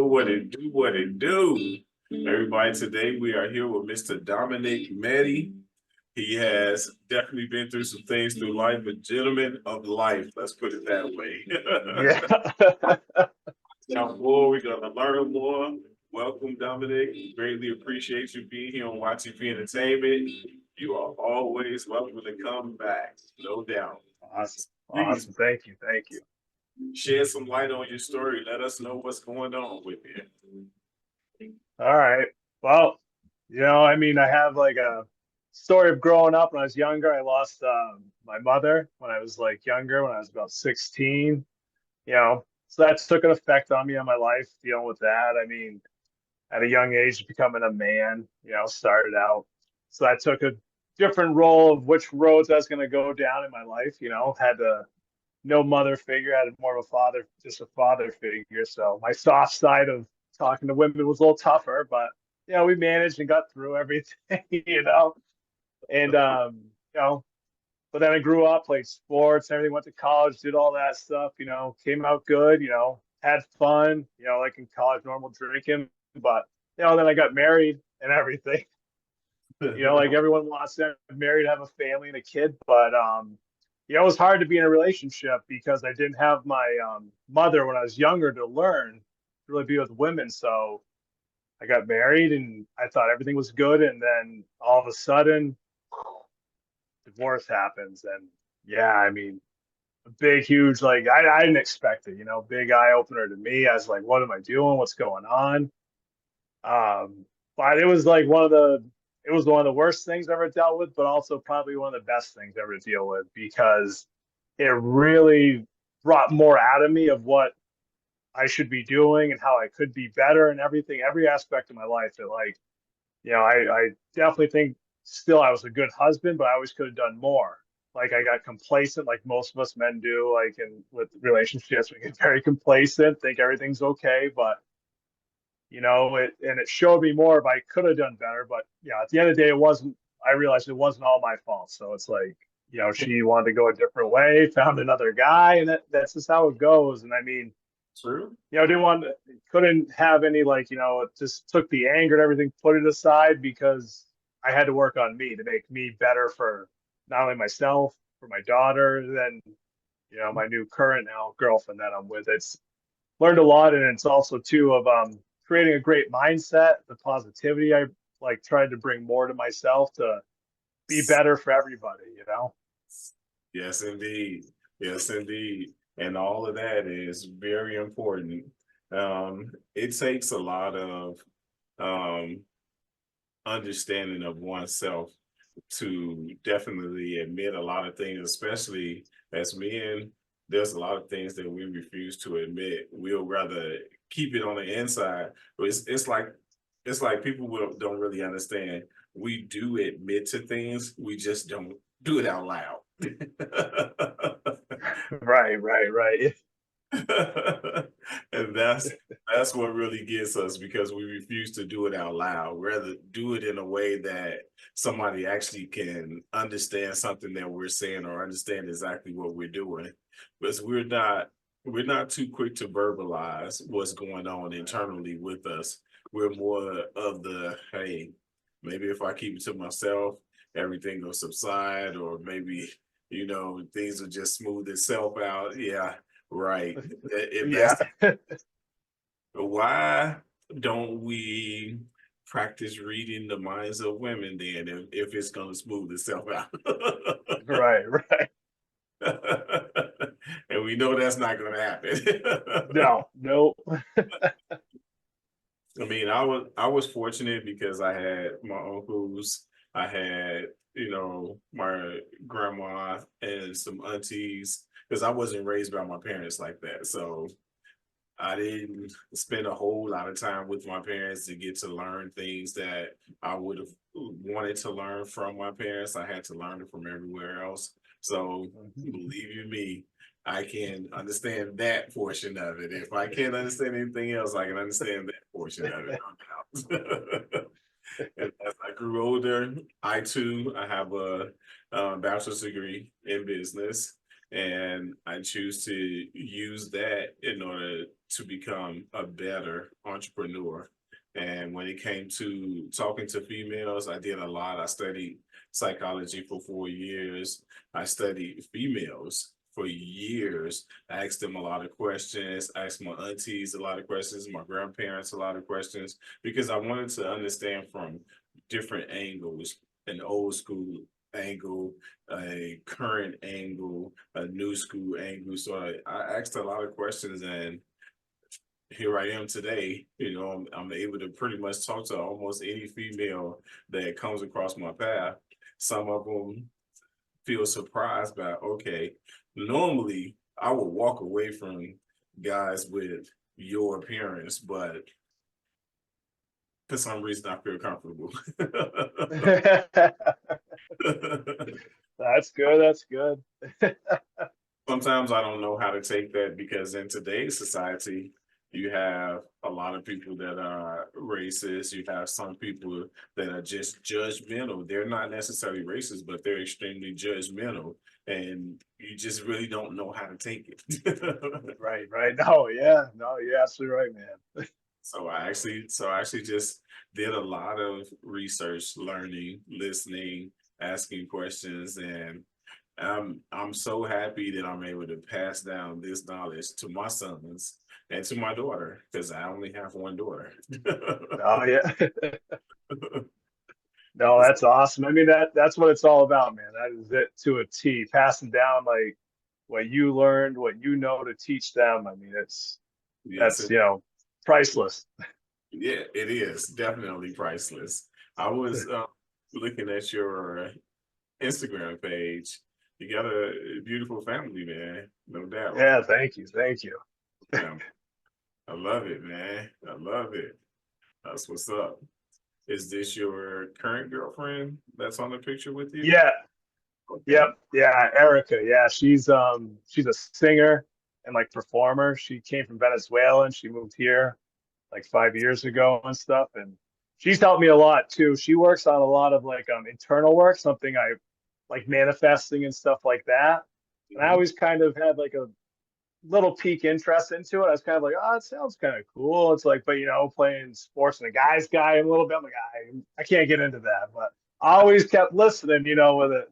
what it do, what it do. Everybody, today we are here with Mr. Meattey. He has definitely been through some things through life, a gentleman of life, let's put it that way. Yeah. Now, boy, we're going to learn more. Welcome, Dominic. Greatly appreciate you being here on YTP Entertainment. You are always welcome to come back, no doubt. Awesome. Please Awesome. Thank you. Thank you. shed some light on your story. Let us know what's going on with you. All right. Well, I have like a story of growing up when I was younger. I lost my mother when I was like younger, when I was about 16, so that took an effect on me, on my life, dealing with that. I mean, at a young age, becoming a man, started out. So that took a different role of which roads I was going to go down in my life, had to no mother figure. I had more of a father, just a father figure. So my soft side of talking to women was a little tougher, but we managed and got through everything, And but then I grew up, played sports, everything, went to college, did all that stuff, came out good, had fun, like in college, normal drinking. But then I got married and everything. Like everyone wants to get married, have a family and a kid, but it was hard to be in a relationship because I didn't have my mother when I was younger to learn to really be with women. So I got married and I thought everything was good, and then all of a sudden, divorce happens, and yeah, I mean, a big, huge, like I didn't expect it. Big eye opener to me. I was like, what am I doing? What's going on? But it was like it was one of the worst things I ever dealt with, but also probably one of the best things ever to deal with, because it really brought more out of me of what I should be doing and how I could be better and everything, every aspect of my life. That like, I definitely think still I was a good husband, but I always could have done more. Like I got complacent, like most of us men do, like in with relationships, we get very complacent, think everything's okay, but it showed me more if I could have done better. But yeah, at the end of the day, I realized it wasn't all my fault. So it's like, she wanted to go a different way, found another guy, and that's just how it goes. And I mean, True. couldn't have any, like, it just took the anger and everything, put it aside, because I had to work on me to make me better for not only myself, for my daughter, then, my new current now girlfriend that I'm with. It's learned a lot. And it's also too of creating a great mindset, the positivity I like tried to bring more to myself to be better for everybody. Yes, indeed. Yes, indeed. And all of that is very important. It takes a lot of um, understanding of oneself to definitely admit a lot of things, especially as men. There's a lot of things that we refuse to admit. We'll rather keep it on the inside. But it's like people don't really understand. We do admit to things, we just don't do it out loud. Right, right, right. And that's what really gets us, because we refuse to do it out loud. Rather do it in a way that somebody actually can understand something that we're saying, or understand exactly what we're doing. Because we're not too quick to verbalize what's going on internally with us. We're more of the, hey, maybe if I keep it to myself, everything will subside, or maybe things will just smooth itself out. Yeah, right. If Yeah. that's why don't we practice reading the minds of women then, if it's going to smooth itself out? Right, right. And we know that's not going to happen. No, no. I mean, I was fortunate because I had my uncles, I had my grandma and some aunties, because I wasn't raised by my parents like that. So I didn't spend a whole lot of time with my parents to get to learn things that I would have wanted to learn from my parents. I had to learn it from everywhere else. So believe you me, I can understand that portion of it. If I can't understand anything else, I can understand that portion of it, no doubt. And as I grew older, I have a bachelor's degree in business. and I choose to use that in order to become a better entrepreneur. And when it came to talking to females, I did a lot. I studied psychology for 4 years. I studied females for years. I asked them a lot of questions, asked my aunties a lot of questions, my grandparents a lot of questions, because I wanted to understand from different angles, an old school angle, a current angle, a new school angle. So I asked a lot of questions, and here I am today. I'm able to pretty much talk to almost any female that comes across my path. Some of them feel surprised by, okay, normally I would walk away from guys with your appearance, but for some reason I feel comfortable. That's good. That's good. Sometimes I don't know how to take that, because in today's society, you have a lot of people that are racist. You have some people that are just judgmental. They're not necessarily racist, but they're extremely judgmental. And you just really don't know how to take it. Right, right. No, yeah, no, you're absolutely right, man. So I actually just did a lot of research, learning, listening, asking questions, and I'm so happy that I'm able to pass down this knowledge to my sons and to my daughter, because I only have one daughter. Oh yeah. No, that's awesome. I mean, that's what it's all about, man. That is it to a T. Passing down like what you learned, what you know to teach them. I mean, Yes, that's priceless. yeah, it is definitely priceless. I was looking at your Instagram page. You got a beautiful family, man, no doubt. Yeah, thank you, thank you. Yeah, I love it, man. I love it. That's what's up. Is this your current girlfriend that's on the picture with you? Yeah, Okay. yep, yeah, Erica. Yeah, she's a singer and like performer. She came from Venezuela and she moved here like 5 years ago and stuff. And she's helped me a lot too. She works on a lot of like internal work, something I like manifesting and stuff like that. And I Mhm. always kind of had like a little peak interest into it. I was kind of like, oh, it sounds kind of cool. It's like, but playing sports and a guy's guy a little bit. I'm like, I can't get into that. But I always kept listening, with it.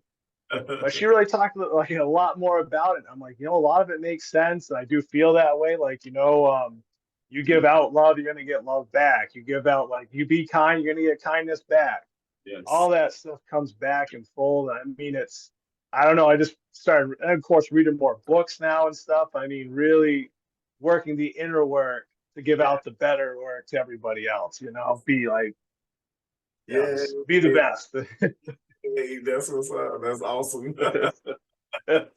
But she really talked like a lot more about it. I'm like, a lot of it makes sense, and I do feel that way. Like, you give out love, you're gonna get love back. You give out like you be kind, you're gonna get kindness back. All Yes. that stuff comes back in full. I mean, I don't know. I just started, and of course, reading more books now and stuff. I mean, really working the inner work to give Yeah. out the better work to everybody else. Be like, Yeah. just be the best. Hey, that's what's up. That's awesome. I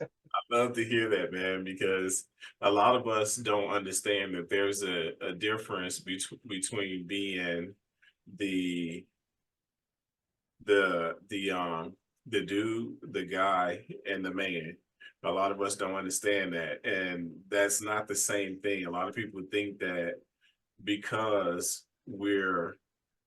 love to hear that, man, because a lot of us don't understand that there's a difference between being the the dude, the guy, and the man. A lot of us don't understand that, and that's not the same thing. A lot of people think that because we're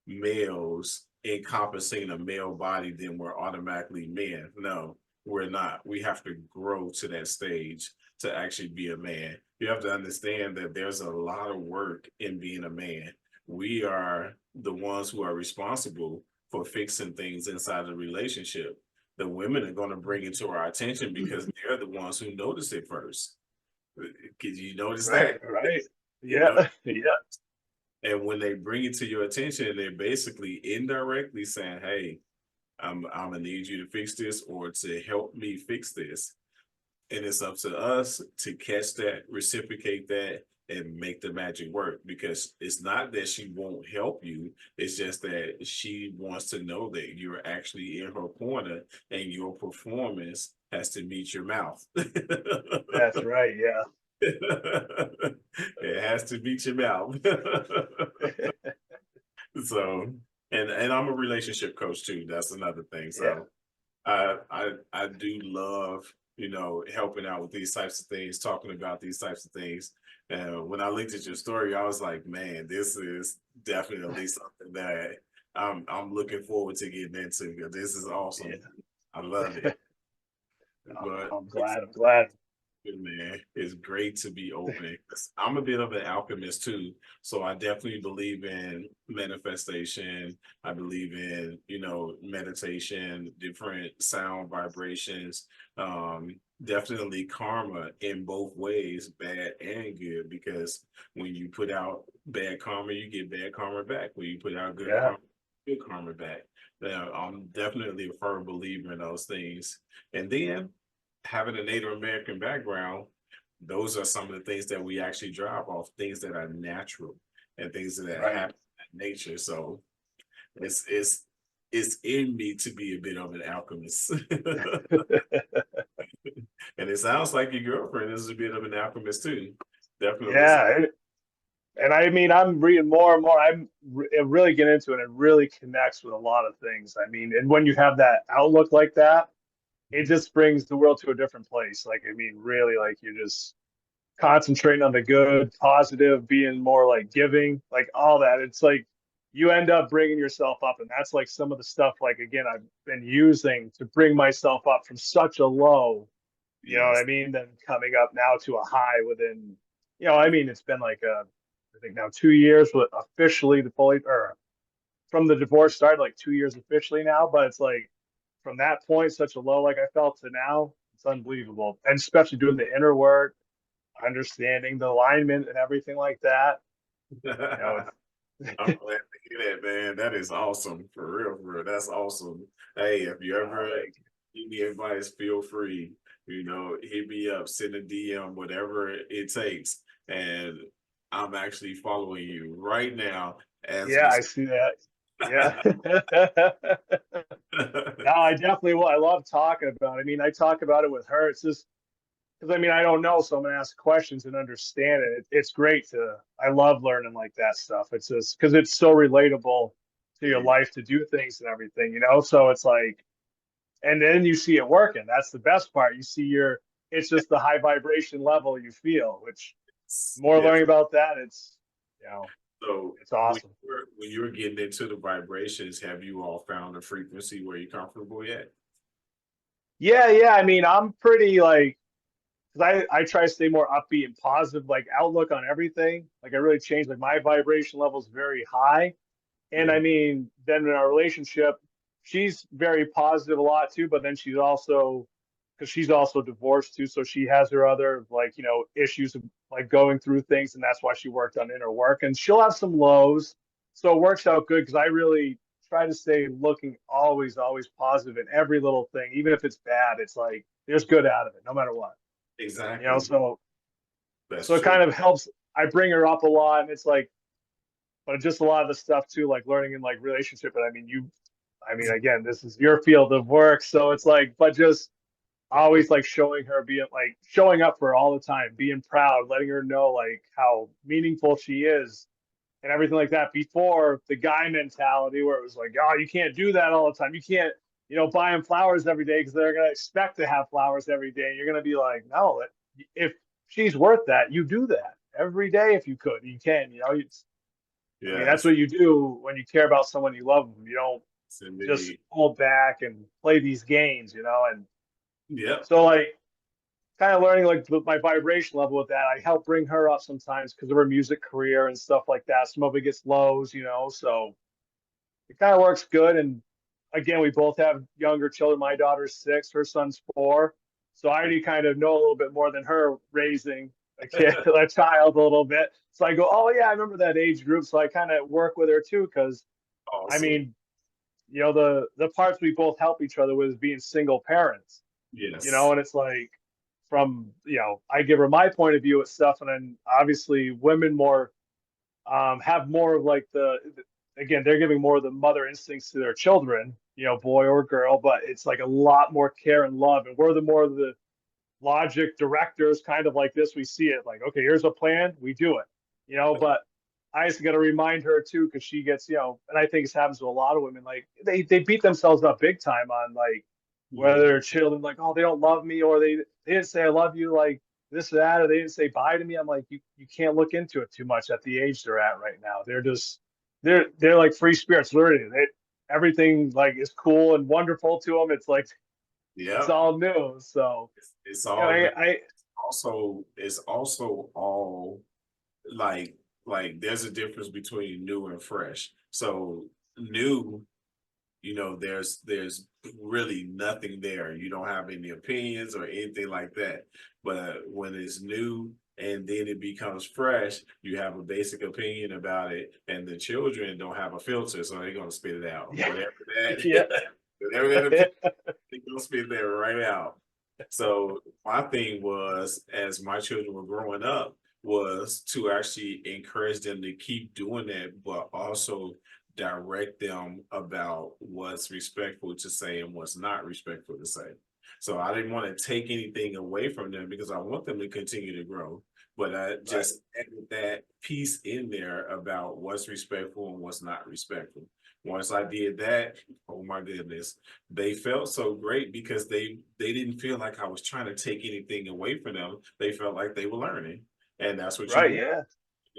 males encompassing a male body, then we're automatically men. No, we're not. We have to grow to that stage to actually be a man. You have to understand that there's a lot of work in being a man. We are the ones who are responsible for fixing things inside the relationship. The women are going to bring it to our attention because they're the ones who notice it first. Can you notice Right, that? right. You know, Yeah, yeah, and when they bring it to your attention, they're basically indirectly saying, "Hey, I'm gonna need you to fix this, or to help me fix this." And it's up to us to catch that, reciprocate that, and make the magic work. Because it's not that she won't help you; it's just that she wants to know that you're actually in her corner, and your performance has to meet your mouth. that's right. Yeah. It has to meet your mouth. So, and I'm a relationship coach too. That's another thing. Yeah. So I do love, helping out with these types of things, talking about these types of things. And when I looked at your story, I was like, man, this is definitely something that I'm looking forward to getting into. This is awesome. Yeah. I love it. But I'm glad. I'm glad. Good, man. It's great to be open. 'Cause I'm a bit of an alchemist too. So I definitely believe in manifestation. I believe in, meditation, different sound vibrations. Definitely karma in both ways, bad and good, because when you put out bad karma, you get bad karma back. When you put out Yeah, good karma back. Now, I'm definitely a firm believer in those things. And then having a Native American background, those are some of the things that we actually drive off, things that are natural and things that right. happen in nature. So it's it's it's in me to be a bit of an alchemist. And it sounds like your girlfriend is a bit of an alchemist too. Definitely. Yeah, and I mean, I'm reading more and more. Really getting into it. It really connects with a lot of things. I mean, and when you have that outlook like that, it just brings the world to a different place. Like, I mean, really, like you're just concentrating on the good, positive, being more like giving, like all that. It's like you end up bringing yourself up, and that's like some of the stuff. Like again, I've been using to bring myself up from such a low. You know what I Yes. mean? Then coming up now to a high within. I mean, it's been like I think now 2 years, but officially the fully or from the divorce started like 2 years officially now. But it's like from that point, such a low like I felt to now, it's unbelievable. And especially doing the inner work, understanding the alignment and everything like that. It's I'm glad to hear that, man. That is awesome. For real, for real. That's awesome. Hey, if you ever like need me advice, feel free. Hit me up, send a DM, whatever it takes. And I'm actually following you right now as yeah, we I see that. Yeah. No, I definitely will. I love talking about it. I mean, I talk about it with her. It's just because I mean, I don't know, so I'm gonna ask questions and understand it. It's great to. I love learning like that stuff. It's just because it's so relatable to your speak. life to do things and everything. So it's like, and then you see it working. That's the best part. You see your. It's just the high vibration level you feel. Which more Yes. learning about that, you know, So it's awesome. when you were getting into the vibrations, have you all found a frequency where you're comfortable yet? Yeah, yeah. I mean, I'm pretty like because I try to stay more upbeat and positive, like outlook on everything. Like I really changed. Like my vibration level is very high. And I Mhm. mean, then in our relationship, she's very positive a lot too, but then because she's also divorced too. So she has her other issues of like going through things. And that's why she worked on inner work. And she'll have some lows. So it works out good because I really try to stay looking always, always positive in every little thing. Even if it's bad, it's like there's good out of it, no matter what. Exactly. That's So it true. kind of helps. I bring her up a lot, and it's like, but just a lot of the stuff too, like learning in like relationship. And I mean, again, this is your field of work, so it's like, but just always like showing her, being like showing up for her all the time, being proud, letting her know like how meaningful she is and everything like that. Before the guy mentality, where it was like, oh, you can't do that all the time. You can't, buy them flowers every day because they're gonna expect to have flowers every day. And you're gonna be like, no, if she's worth that, you do that every day if you could. You can, I mean, that's Yes. what you do when you care about someone you love them. You don't just Indeed. hold back and play these games. And Yep. so, like, kind of learning like my vibration level with that, I help bring her up sometimes because of her music career and stuff like that. Some of it gets lows. So it kind of works good. And again, we both have younger children. My daughter's 6, her son's 4. So I already kind of know a little bit more than her raising a child a little bit. So I go, oh yeah, I remember that age group. So I kind of work with her too, because I Awesome. mean, the parts we both help each other with is being single parents. Yes. And it's like from I give her my point of view of stuff, and then obviously women more have more of like again, they're giving more of the mother instincts to their children, boy or girl, but it's like a lot more care and love, and we're the more of the logic directors, kind of like this. We see it like, okay, here's a plan, we do it. But I just got to remind her too, because she gets, and I think this happens to a lot of women, like they beat themselves up big time on like whether Mhm. their children like, oh, they don't love me, or they didn't say I love you, like this or that, or they didn't say bye to me. I'm like, you can't look into it too much at the age they're at right now. They're like free spirits learning. Everything like is cool and wonderful to them. It's like it's Yep. all new. So It's all good. I it's also all like there's a difference between new and fresh. So new, there's really nothing there. You don't have any opinions or anything like that. But when it's new and then it becomes fresh, you have a basic opinion about it, and the children don't have a filter, so they're gonna spit it out. Yeah. Whatever that, Yeah. whatever that opinion, they're gonna spit that right out. So my thing was, as my children were growing up, was to actually encourage them to keep doing that, but also direct them about what's respectful to say and what's not respectful to say. So I didn't want to take anything away from them because I want them to continue to grow. But I Right. just added that piece in there about what's respectful and what's not respectful. Once I did that, oh my goodness, they felt so great because they didn't feel like I was trying to take anything away from them. They felt like they were learning, and that's what you Right. want Yeah.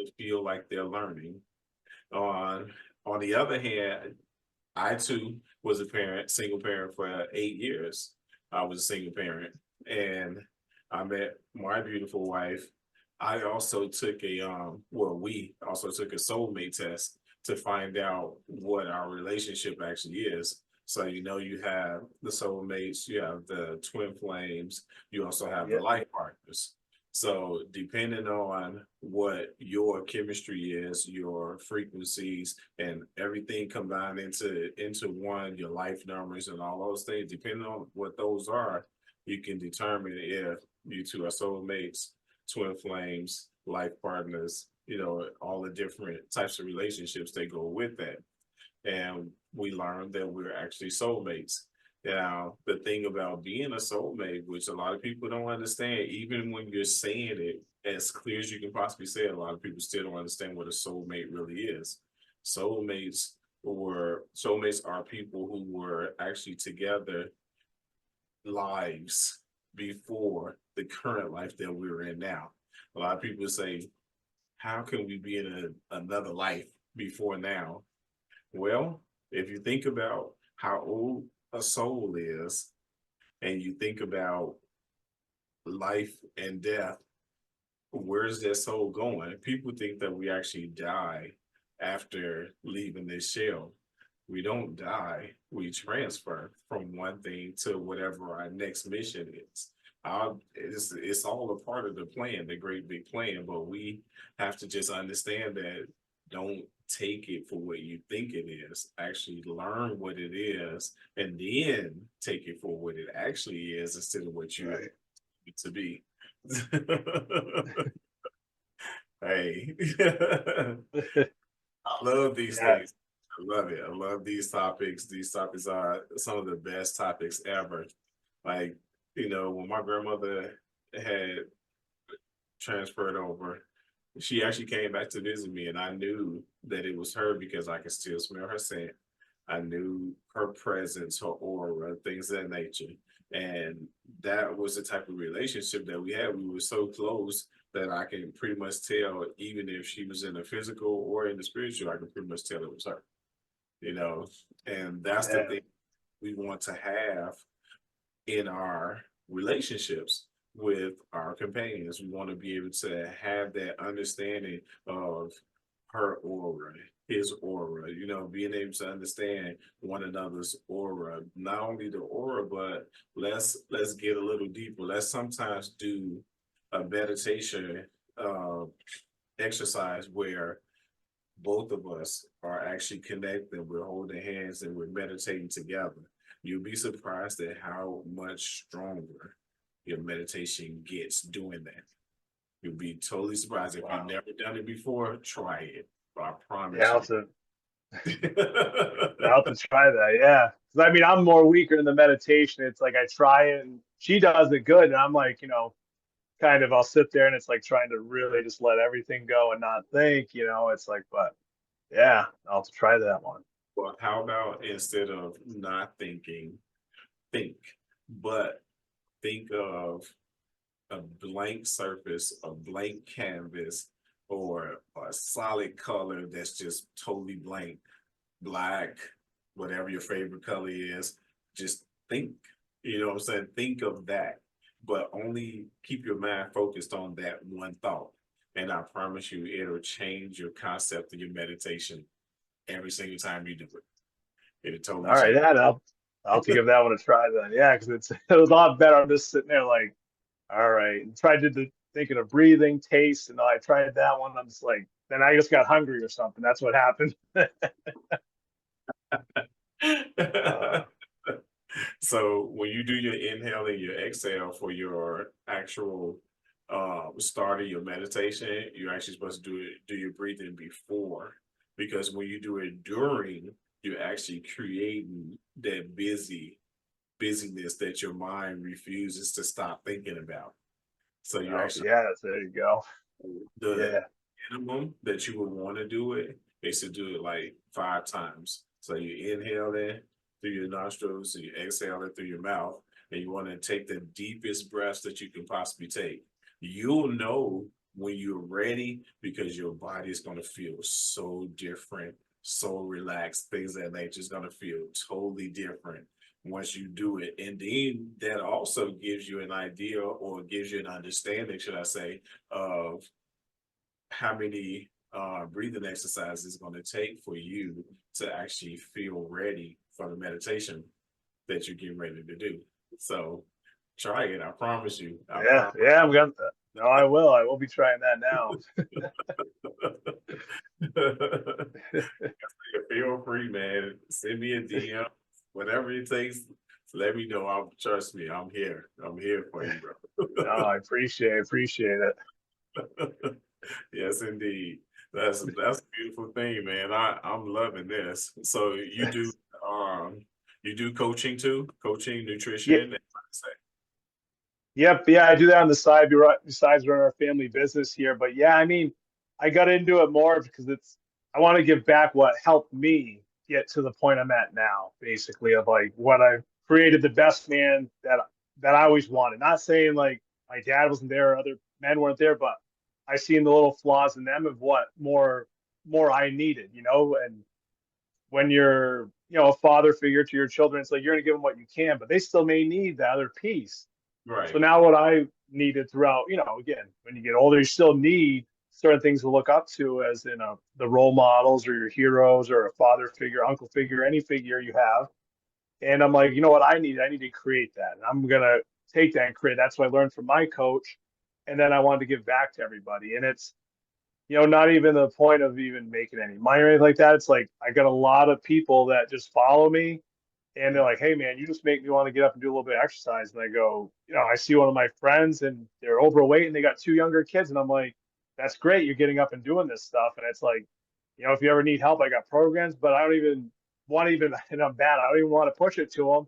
to feel like they're learning. On on the other hand, I too was a parent, single parent for 8 years. I was a single parent, and I met my beautiful wife. I also took we also took a soulmate test to find out what our relationship actually is. So you have the soulmates, you have the twin flames, you also have the Yeah. life partners. So depending on what your chemistry is, your frequencies, and everything combined into one, your life numbers and all those things, depending on what those are, you can determine if you two are soulmates, twin flames, life partners, all the different types of relationships that go with that. And we learned that we're actually soulmates. Now, the thing about being a soulmate, which a lot of people don't understand, even when you're saying it as clear as you can possibly say it, a lot of people still don't understand what a soulmate really is. Soulmates soulmates are people who were actually together lives before the current life that we're in now. A lot of people say, how can we be in another life before now? Well, if you think about how old a soul is, and you think about life and death, where's that soul going? People think that we actually die after leaving this shell. We don't die, we transfer from one thing to whatever our next mission is. It's all a part of the plan, the great big plan, but we have to just understand that. Don't take it for what you think it is. Actually learn what it is, and then take it for what it actually is instead of what you Right. it to be. Hey, I love these Yeah. things. I love it. I love these topics. These topics are some of the best topics ever. Like, when my grandmother had transferred over, she actually came back to visit me, and I knew that it was her because I could still smell her scent. I knew her presence, her aura, things of that nature. And that was the type of relationship that we had. We were so close that I can pretty much tell, even if she was in the physical or in the spiritual, I can pretty much tell it was her, you know. And that's the Yeah. thing we want to have in our relationships with our companions. We want to be able to have that understanding of her aura, his aura, being able to understand one another's aura. Not only the aura, but let's get a little deeper. Let's sometimes do a meditation uh, exercise where both of us are actually connected. We're holding hands and we're meditating together. You'll be surprised at how much stronger your meditation gets doing that. You'll be totally surprised. If you've Wow. never done it before, try it. I Yeah. promise I'll you. have to, I'll have to try that. Yeah. 'Cause I mean, I'm more weaker in the meditation. It's like I try it and she does it good. And I'm like, kind of, I'll sit there and it's like trying to really just let everything go and not think, it's like, but yeah, I'll have to try that one. Well, how about instead of not thinking, think, but think of a blank surface, a blank canvas, or a solid color that's just totally blank, black, whatever your favorite color is. Just think, what I'm saying? Think of that. but only keep your mind focused on that one thought. And I promise you, it'll change your concept of your meditation every single time you do it. It'll totally All right, change. that I'll have to give that one a try then. Yeah, because it was a lot better. I'm just sitting there like, all right, and tried to thinking of breathing, taste, and I tried that one. I'm just like, then I just got hungry or something. That's what happened. Uh, So when you do your inhale and your exhale for your actual start of your meditation, you're actually supposed to do your breathing before, because when you do it during, you're actually creating that busyness that your mind refuses to stop thinking about. So you're oh actually yeah, there you go. the Yeah. minimum that you would want to do it is to do it like 5 times. So you inhale in through your nostrils and you exhale it through your mouth, and you want to take the deepest breaths that you can possibly take. You'll know when you're ready because your body is going to feel so different, so relaxed. Things that nature is going to feel totally different once you do it. And then that also gives you an idea, or gives you an understanding, should I say, of how many breathing exercises it's going to take for you to actually feel ready for the meditation that you're getting ready to do. So try it. I promise you. I Yeah, promise. yeah, I'm gonna. No, I will. I will be trying that now. Feel free, man. Send me a DM, whatever it takes. Let me know. I'm trust me. I'm here. I'm here for you, No, bro. I appreciate it. Yes, indeed. That's a beautiful thing, man. I'm loving this. So um you do coaching too, coaching, Yeah, nutrition. yep, yeah, I do that on the side besides running our family business here. But yeah, I mean, I got into it more because I want to give back what helped me get to the point I'm at now, basically, of like what I've created the best man that I always wanted. Not saying like my dad wasn't there or other men weren't there, but I seen the little flaws in them of what more I needed, and when you're, a father figure to your children, it's like you're gonna give them what you can, but they still may need the other piece. So Right, now what I needed throughout, again, when you get older, you still need certain things to look up to as in the role models or your heroes or a father figure, uncle figure, any figure you have. And I'm like, you know what I need? I need to create that. And I'm going to take that and create. That's what I learned from my coach. And then I wanted to give back to everybody. And it's, not even the point of even making any money or anything like that. It's like I got a lot of people that just follow me and they're like, "Hey, man, you just make me want to get up and do a little bit of exercise." And I go, I see one of my friends and they're overweight and they got 2 younger kids, and I'm like, "That's great, you're getting up and doing this stuff." And it's like, if you ever need help, I got programs, but I don't even want to even, and I'm bad. I don't even want to push it to him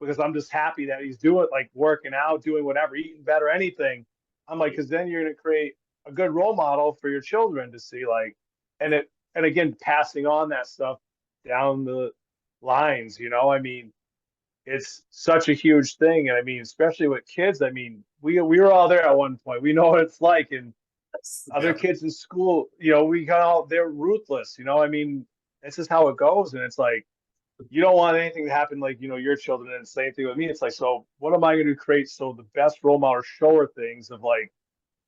because I'm just happy that he's doing like working out, doing whatever, eating better, anything. I'm like, because then you're gonna create a good role model for your children to see, like, and again, passing on that stuff down the lines. I mean, it's such a huge thing, and I mean, especially with kids. I mean, we were all there at one point. We know what it's like, and other definitely. kids in school, we got all they're ruthless. I mean, this is how it goes, and it's like you don't want anything to happen like your children. And same thing with me. It's like, so what am I going to create? So the best role model shower things of like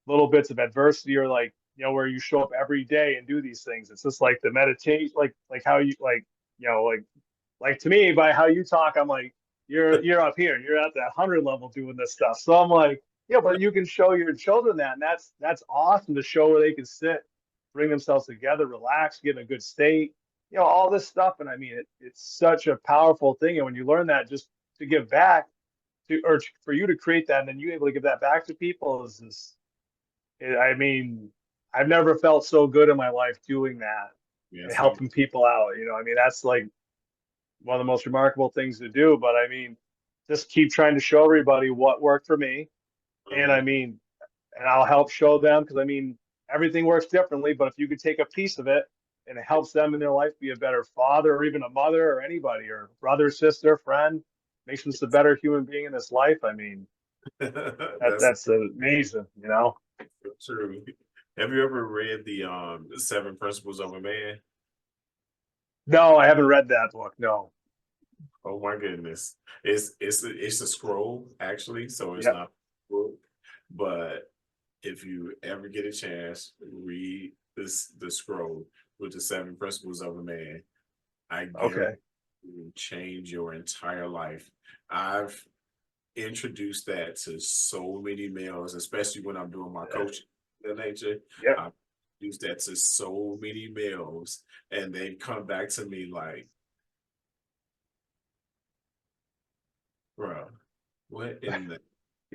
little bits of adversity, or like where you show up every day and do these things. It's just like the meditation, like how you like like to me, by how you talk, I'm like, you're up here, you're at that 100 level doing this stuff. So I'm like, but you can show your children that, and that's awesome to show where they can sit, bring themselves together, relax, get in a good state, all this stuff. And I mean, it's such a powerful thing. And when you learn that, just to give back to, or for you to create that, and then you able to give that back to people is this. I mean, I've never felt so good in my life doing that and Yes, helping people out. I mean, that's like one of the most remarkable things to do. But I mean, just keep trying to show everybody what worked for me. And I mhm. mean, and I'll help show them, because I mean, everything works differently. But if you could take a piece of it and it helps them in their life be a better father or even a mother or anybody or brother, sister, friend, makes them just a better human being in this life. I mean, That's that's amazing. true. Have you ever read the Seven Principles of a Man? No, I haven't read that book. No. Oh my goodness. It's a scroll actually, so it's Yep. not book, but if you ever get a chance, read the scroll with the seven principles of a man. I guarantee Okay. it will change your entire life. I've introduced that to so many males, especially when I'm doing my Yeah. coaching in nature. Yep. I've used that to so many males, and they come back to me like, bro, what in the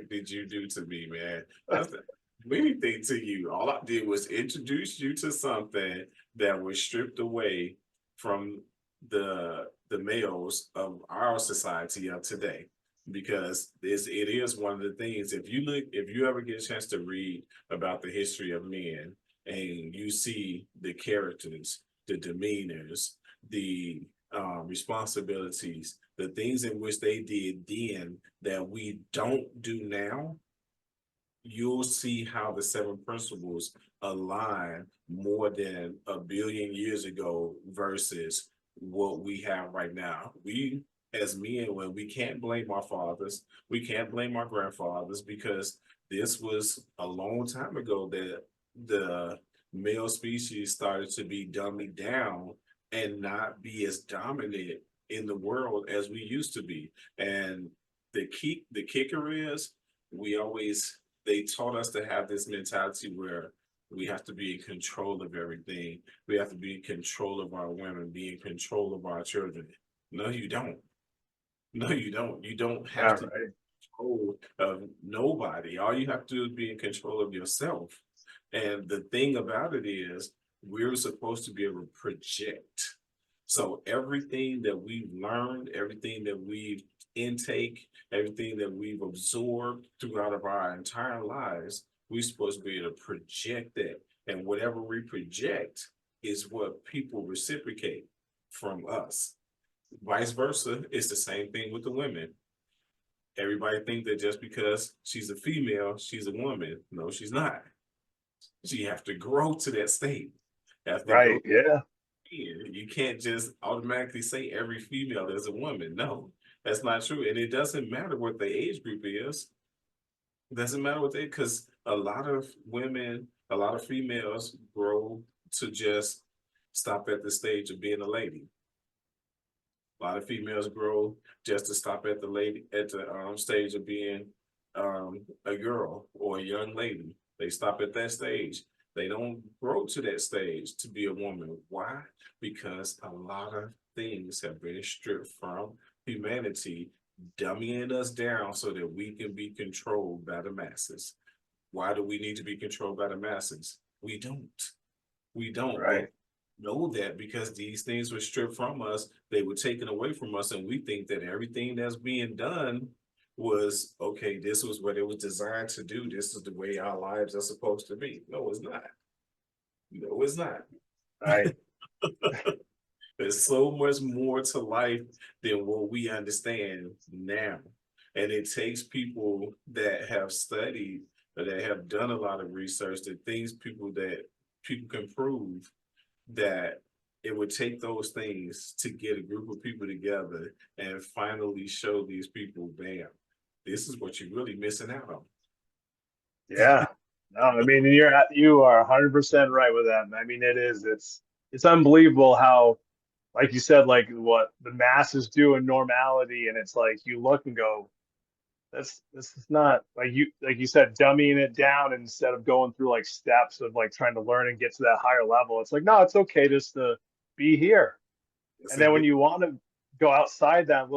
did you do to me, man? I said, anything to you. All I did was introduce you to something that was stripped away from the males of our society of today. Because it is one of the things, if you ever get a chance to read about the history of men and you see the characters, the demeanors, the responsibilities, the things in which they did then that we don't do now, you'll see how the seven principles align more than a billion years ago versus what we have right now. We, as men, when we can't blame our fathers, we can't blame our grandfathers because this was a long time ago that the male species started to be dummied down and not be as dominant in the world as we used to be. And the kicker is we always they taught us to have this mentality where we have to be in control of everything. We have to be in control of our women, be in control of our children. No, you don't. No, you don't. You don't have All to be right. in control of nobody. All you have to do is be in control of yourself. And the thing about it is, we're supposed to be able to project. So everything that we've learned, everything that we've intake, everything that we've absorbed throughout of our entire lives, we're supposed to be able to project that. And whatever we project is what people reciprocate from us. Vice versa, it's the same thing with the women. Everybody think that just because she's a female, she's a woman. No, she's not. She have to grow to that state. Have to go Right. Yeah. in. You can't just automatically say every female is a woman. No, that's not true. And it doesn't matter what the age group is. It doesn't matter what they, because a lot of women, a lot of females grow to just stop at the stage of being a lady. A lot of females grow just to stop at the lady at the stage of being a girl or a young lady. They stop at that stage. They don't grow to that stage to be a woman. Why? Because a lot of things have been stripped from humanity, dumbing us down so that we can be controlled by the masses. Why do we need to be controlled by the masses? We don't. We don't. But Right. know that because these things were stripped from us, they were taken away from us, and we think that everything that's being done was okay. This was what it was designed to do. This is the way our lives are supposed to be. No, it's not. No, it's not. Right. There's so much more to life than what we understand now. And it takes people that have studied, that have done a lot of research, that things people that people can prove that it would take those things to get a group of people together and finally show these people, bam, this is what you're really missing out on. Yeah. No, I mean, you are 100% right with that. I mean, it's unbelievable how, like you said, like what the masses do in normality, and it's like you look and go, this is not like you said, dummying it down instead of going through like steps of like trying to learn and get to that higher level. It's like, no, it's okay just to be here. Yes, And then when indeed. you want to go outside that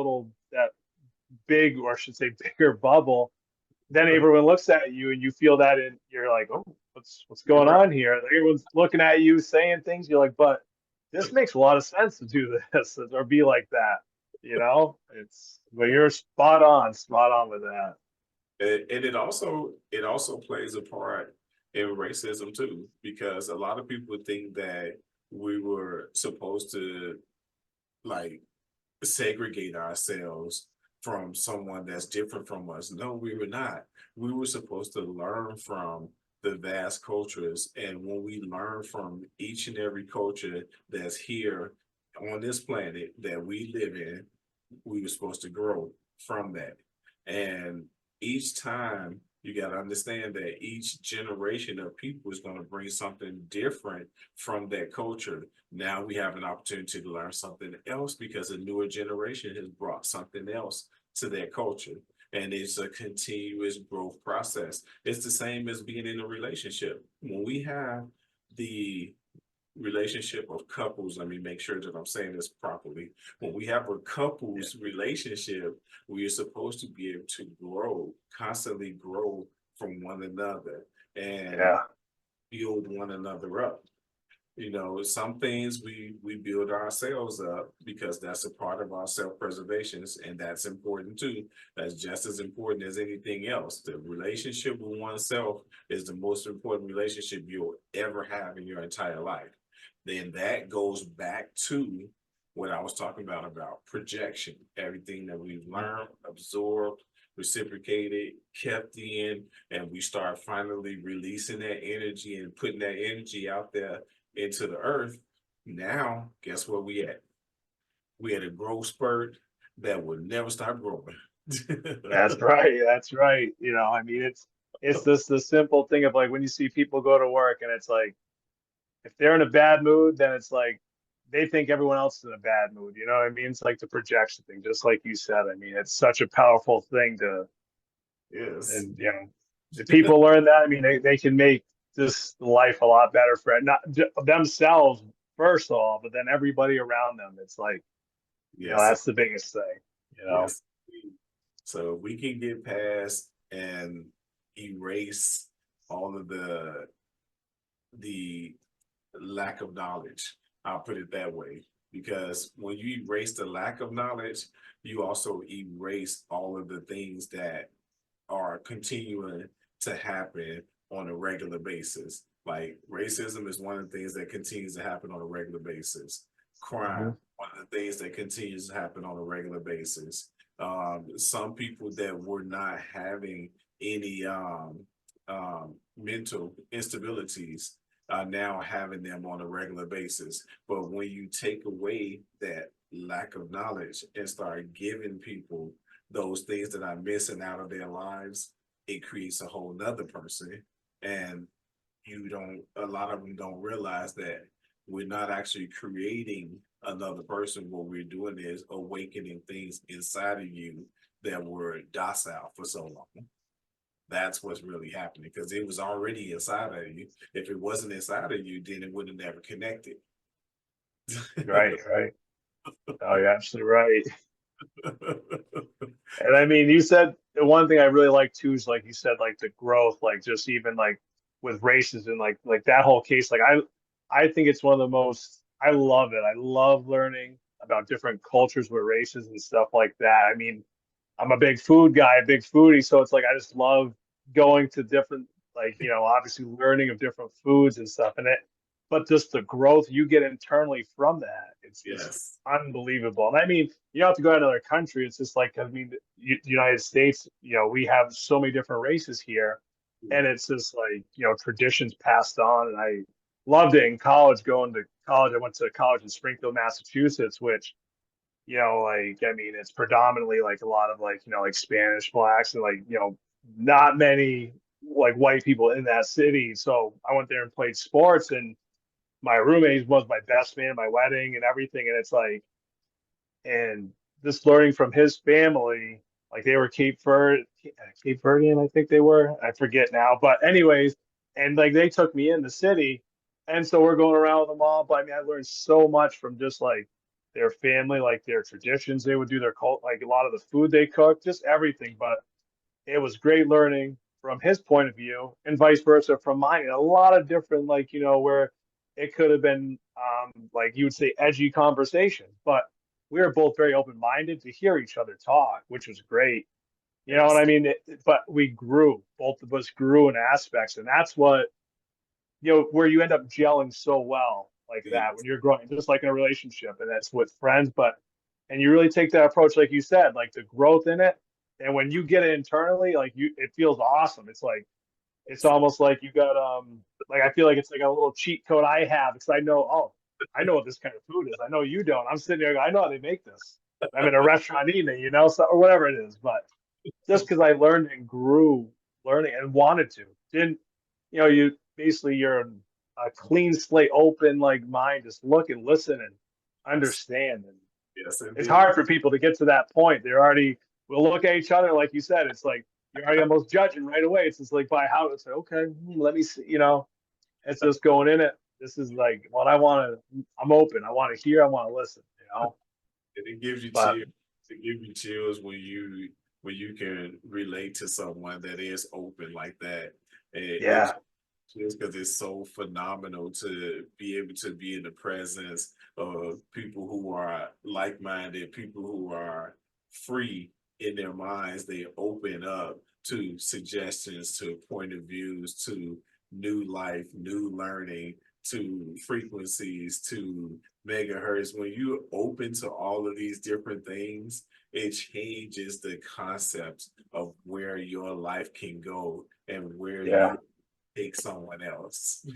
big, or I should say bigger bubble, then everyone looks at you and you feel that, and you're like, oh, what's going Right. on here? Like, everyone's looking at you saying things. You're like, but this makes a lot of sense to do this or be like that. But you're spot on with that. And it also plays a part in racism too, because a lot of people think that we were supposed to like segregate ourselves from someone that's different from us. No, we were not. We were supposed to learn from the vast cultures. And when we learn from each and every culture that's here on this planet that we live in, we were supposed to grow from that. And each time You got to understand that each generation of people is going to bring something different from that culture. Now we have an opportunity to learn something else because a newer generation has brought something else to that culture. And it's a continuous growth process. It's the same as being in a relationship. When we have the relationship of couples, let me make sure that I'm saying this properly. When we have a Yeah. couples relationship, we are supposed to be able to grow, constantly grow from one another and Yeah. build one another up. Some things we build ourselves up because that's a part of our self-preservation, and that's important too. That's just as important as anything else. The relationship with oneself is the most important relationship you'll ever have in your entire life. Then that goes back to what I was talking about projection. Everything that we've learned, absorbed, reciprocated, kept in, and we start finally releasing that energy and putting that energy out there into the earth. Now, guess where we at? We had a growth spurt that would never stop growing. That's right. That's right. I mean, it's just the simple thing of like when you see people go to work and it's like if they're in a bad mood, then it's like they think everyone else is in a bad mood. You know what I mean? It's like the projection thing, just like you said. I mean, it's such a powerful thing to, Yes. and the people learn that. I mean, they can make this life a lot better for not themselves first of all, but then everybody around them. It's like, Yes. that's the biggest thing. Yes. So we can get past and erase all of the lack of knowledge. I'll put it that way. Because when you erase the lack of knowledge, you also erase all of the things that are continuing to happen on a regular basis. Like racism is one of the things that continues to happen on a regular basis. Crime, Hmm. one of the things that continues to happen on a regular basis. Some people that were not having any mental instabilities are now having them on a regular basis. But when you take away that lack of knowledge and start giving people those things that are missing out of their lives, it creates a whole nother person. And a lot of them don't realize that we're not actually creating another person. What we're doing is awakening things inside of you that were docile for so long. That's what's really happening because it was already inside of you. If it wasn't inside of you, then it would have never connected. Right, right. Oh, you're absolutely right. And I mean, you said the one thing I really like too is like you said, like the growth, like just even like with races and like that whole case. Like I think it's one of the most. I love it. I love learning about different cultures with races and stuff like that. I mean, I'm a big food guy, a big foodie, so it's like I just love going to different, like obviously learning of different foods and stuff, and but just the growth you get internally from that, it's just Yes. unbelievable. And I mean, you don't have to go to another country. It's just like I mean, the United States, we have so many different races here, and it's just like traditions passed on, and I loved it in college. Going to college, I went to college in Springfield, Massachusetts, which like I mean, it's predominantly like a lot of like like Spanish blacks and like not many like white people in that city. So I went there and played sports, and my roommate was my best man at my wedding and everything. And it's like, and just learning from his family, like they were Cape Verdean, I think they were. I forget now, but anyways, and like they took me in the city, and so we're going around with them all. But I mean, I learned so much from just like their family, like their traditions they would do, their cult, like a lot of the food they cook, just everything. But it was great learning from his point of view and vice versa from mine. And a lot of different, like, where it could have been, like you would say, edgy conversation, but we were both very open minded to hear each other talk, which was great. You know what Yes. I mean? But we grew, both of us grew in aspects. And that's what, where you end up gelling so well like that when Yes. you're growing, just like in a relationship. And that's with friends. And you really take that approach, like you said, like the growth in it. And when you get it internally, like it feels awesome. It's like, it's almost like you got, like, I feel like it's like a little cheat code I have because I know, oh, I know what this kind of food is. I know you don't. I'm sitting there, I know how they make this. I'm in a restaurant eating it, so, or whatever it is. But just because I learned and grew learning and wanted to. Didn't, you basically you're a clean slate, open like mind, just look and listen and Yes, understand. And yes, it's indeed. hard for people to get to that point. They're already will look at each other like you said. It's like you're already almost judging right away. It's just like by how it's like, okay, let me see. It's just going in it. This is like what I want to. I'm open. I want to hear. I want to listen. And it gives you But chills. It gives you chills when you can relate to someone that is open like that. It gives yeah, you chills because it's so phenomenal to be able to be in the presence of people who are like-minded, people who are free in their minds. They open up to suggestions, to point of views, to new life, new learning, to frequencies, to megahertz. When you open to all of these different things, it changes the concept of where your life can go and where yeah. you take someone else.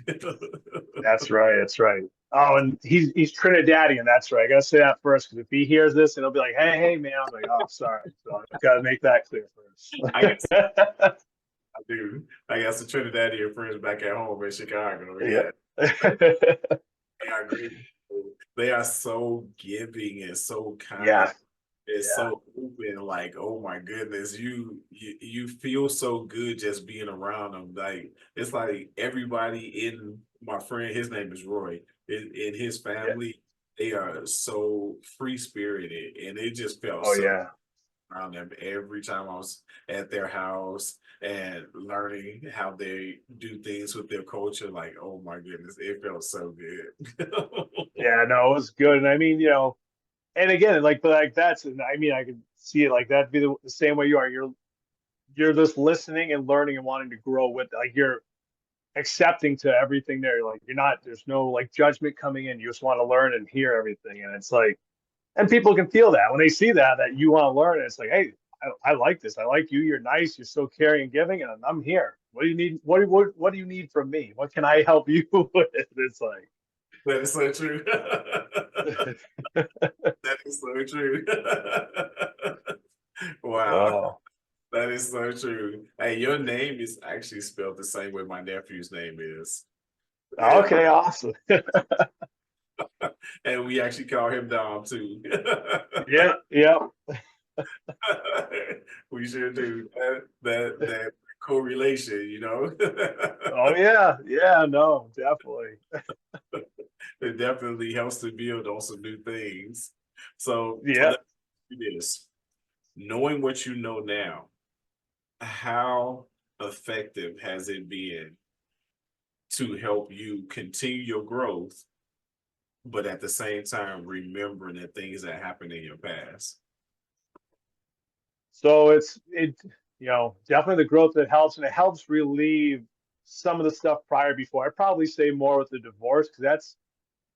That's right. That's right. Oh, and he's Trinidadian. That's right. I gotta say that first because if he hears this and he'll be like, "Hey, hey, man," I'm like, "Oh, sorry." So I gotta make that clear I got first. I do. I got some Trinidadian friends back at home in Chicago. Yeah. Yeah, they are great. They are so giving and so kind. Yeah. It's Yeah. so open, like, oh my goodness, you feel so good just being around them. Like it's like everybody in my friend, his name is Roy, in his Yeah. family, they are so free spirited, and it just felt Oh so yeah. around them every time I was at their house and learning how they do things with their culture. Like, oh my goodness, it felt so good. Yeah. No, it was good. And I mean, and again, like that's, and I mean, I could see it like that be the same way you are. You're just listening and learning and wanting to grow with. Like you're accepting to everything there. Like you're not. There's no like judgment coming in. You just want to learn and hear everything. And it's like, and people can feel that when they see that you want to learn. And it's like, hey, I like this. I like you. You're nice. You're so caring and giving, and I'm here. What do you need? What do you need from me? What can I help you with? It's like, That is so true. That is so true. Wow, oh, that is so true. Hey, your name is actually spelled the same way my nephew's name is. Yeah, okay, awesome. and we actually call him Dom too. Yeah, yeah. We should do that correlation, you know. Oh yeah, yeah. No, definitely. It definitely helps to build on some new things. So Yeah. let me do this. Knowing what you know now, how effective has it been to help you continue your growth, but at the same time remembering the things that happened in your past? So definitely the growth that helps, and it helps relieve some of the stuff prior before. I'd probably say more with the divorce because that's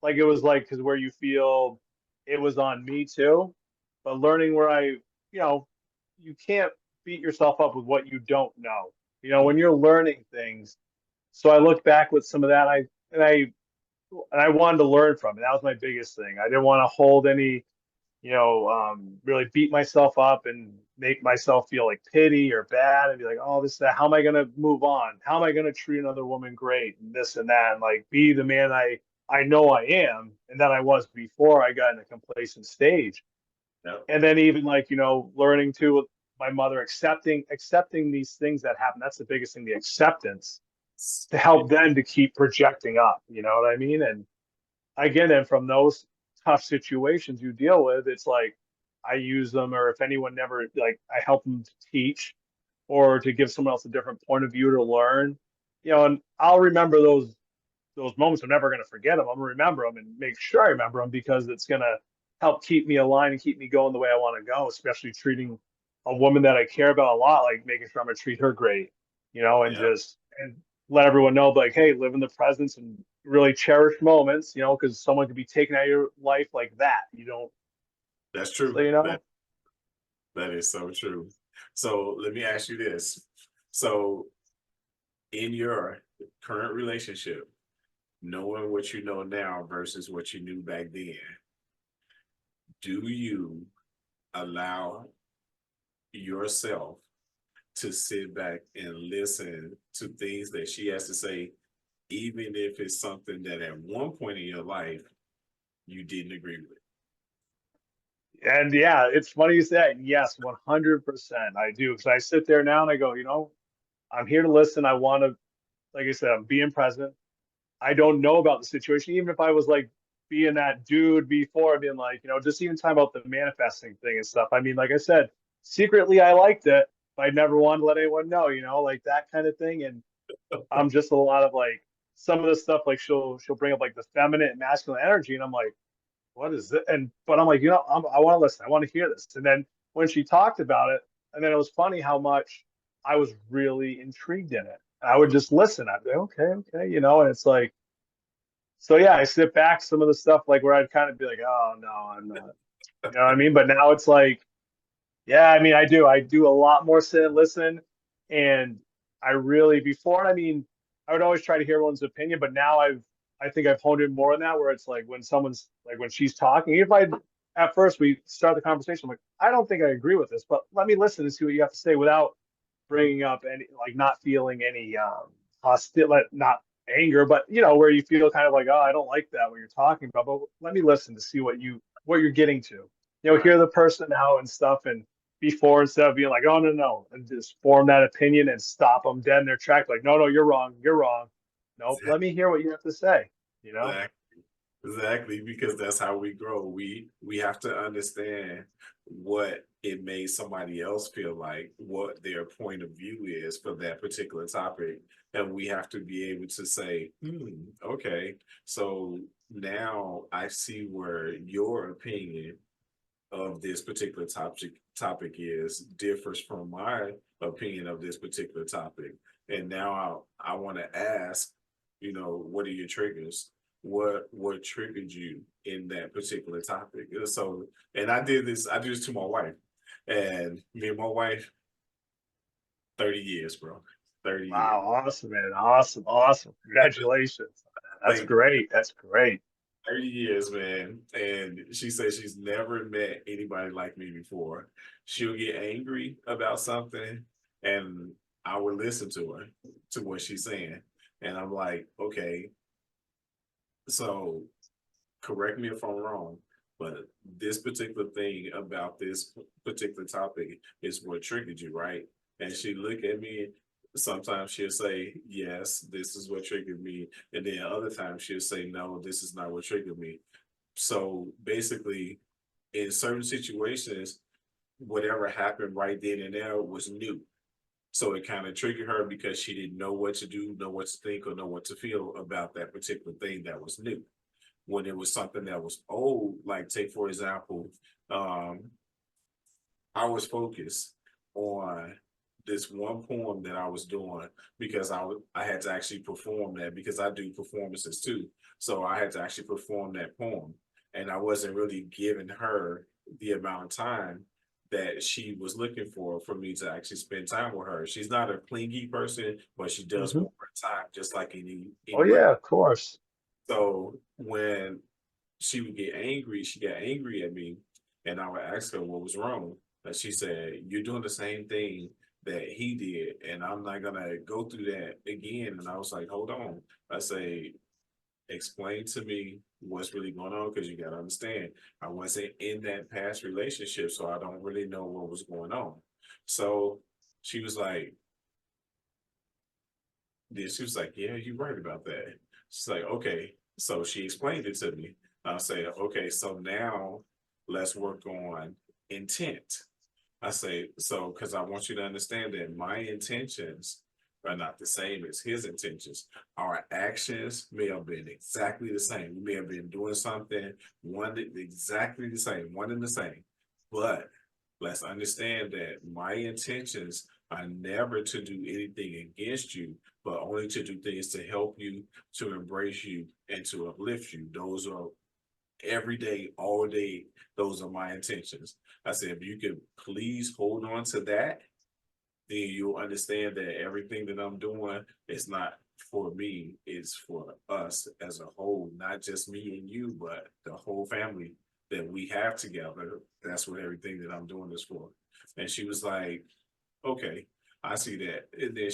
like it was like because where you feel it was on me too, but learning where you can't beat yourself up with what you don't know. When you're learning things. So I look back with some of that, and I and I wanted to learn from it. That was my biggest thing. I didn't want to hold any really beat myself up and make myself feel like pity or bad and be like, oh, this, that. How am I going to move on? How am I going to treat another woman great and this and that? And like be the man I know I am and that I was before I got in a complacent stage. No. And then even like, learning to with my mother, accepting these things that happen. That's the biggest thing, the acceptance to help them to keep projecting up. You know what I mean? And again, and from those tough situations you deal with, it's like I use them, or if anyone never like, I help them to teach or to give someone else a different point of view to learn. And I'll remember those moments. I'm never going to forget them. I'm going to remember them and make sure I remember them because it's going to help keep me aligned and keep me going the way I want to go. Especially treating a woman that I care about a lot, like making sure I'm going to treat her great, and Yeah, just and let everyone know, like, hey, live in the presence and really cherish moments, because someone could be taken out of your life like that. You don't, that's so true. That is so true. So let me ask you this. So in your current relationship, knowing what you know now versus what you knew back then, do you allow yourself to sit back and listen to things that she has to say, even if it's something that at one point in your life you didn't agree with. And yeah, it's funny you say that. Yes, 100%. I do. Because I sit there now and I go, I'm here to listen. I want to, like I said, I'm being present. I don't know about the situation. Even if I was like being that dude before, being like, just even talking about the manifesting thing and stuff. I mean, like I said, secretly I liked it, but I never wanted to let anyone know, like that kind of thing. And I'm just a lot of like some of the stuff like she'll bring up like the feminine and masculine energy, and I'm like, what is it? And but I'm like, I want to listen. I want to hear this. And then when she talked about it, and then it was funny how much I was really intrigued in it. I would just listen. I'd be okay, okay, and it's like, so yeah, I sit back some of the stuff like where I'd kind of be like, oh no, I'm not. You know what I mean? But now it's like, yeah, I mean, I do a lot more sit and listen, and I really before. I mean, I would always try to hear everyone's opinion, but now I think I've honed in more on that, where it's like when someone's like when she's talking, if I at first we start the conversation, I'm like, I don't think I agree with this, but let me listen and see what you have to say without bringing up any like not feeling any hostility, not anger, but where you feel kind of like, oh, I don't like that what you're talking about, but let me listen to see what you're getting to. Right. Hear the person out and stuff, and before instead of being like, oh no no, and just form that opinion and stop them dead in their track, like, no no, you're wrong, you're wrong. Nope, let me hear what you have to say. You know. Exactly. Exactly, because that's how we grow. We have to understand what it made somebody else feel like, what their point of view is for that particular topic. And we have to be able to say, okay, so now I see where your opinion of this particular topic is differs from my opinion of this particular topic. And now I want to ask, what are your triggers? What triggered you in that particular topic? So, and I do this to my wife, and me and my wife, 30 years, bro. 30 years. Wow, awesome, man, awesome, awesome, congratulations. That's Like great. That's great. 30 years, man. And she says she's never met anybody like me before. She'll get angry about something, and I would listen to her, to what she's saying. And I'm like, okay, so correct me if I'm wrong, but this particular thing about this particular topic is what triggered you, right? And she look at me. Sometimes she'll say, yes, this is what triggered me. And then other times she'll say, no, this is not what triggered me. So basically, in certain situations, whatever happened right then and there was new. So it kind of triggered her because she didn't know what to do, know what to think, or know what to feel about that particular thing that was new. When it was something that was old, like take for example, um, I was focused on this one poem that I was doing because I had to actually perform that because I do performances too. So I had to actually perform that poem, and I wasn't really giving her the amount of time that she was looking for me to actually spend time with her. She's not a clingy person, but she does Hmm. want her time, just like Oh anybody. yeah, of course. So when she would get angry, she got angry at me, and I would ask her what was wrong. And she said, "You're doing the same thing that he did, and I'm not gonna go through that again." And I was like, "Hold on." I say, "Explain to me what's really going on, because you gotta understand, I wasn't in that past relationship, so I don't really know what was going on." So she was like, she was like, "Yeah, you're right about that." She's like, "Okay." So she explained it to me. I say, "Okay, so now let's work on intent." I say, so because I want you to understand that my intentions are not the same as his intentions. Our actions may have been exactly the same. We may have been doing something exactly the same, one and the same. But let's understand that my intentions are never to do anything against you, but only to do things to help you, to embrace you, and to uplift you. Those are every day, all day. Those are my intentions. I said, if you could please hold on to that, then you'll understand that everything that I'm doing is not for me, it's for us as a whole, not just me and you, but the whole family that we have together. That's what everything that I'm doing is for. And she was like, okay. I see that. And then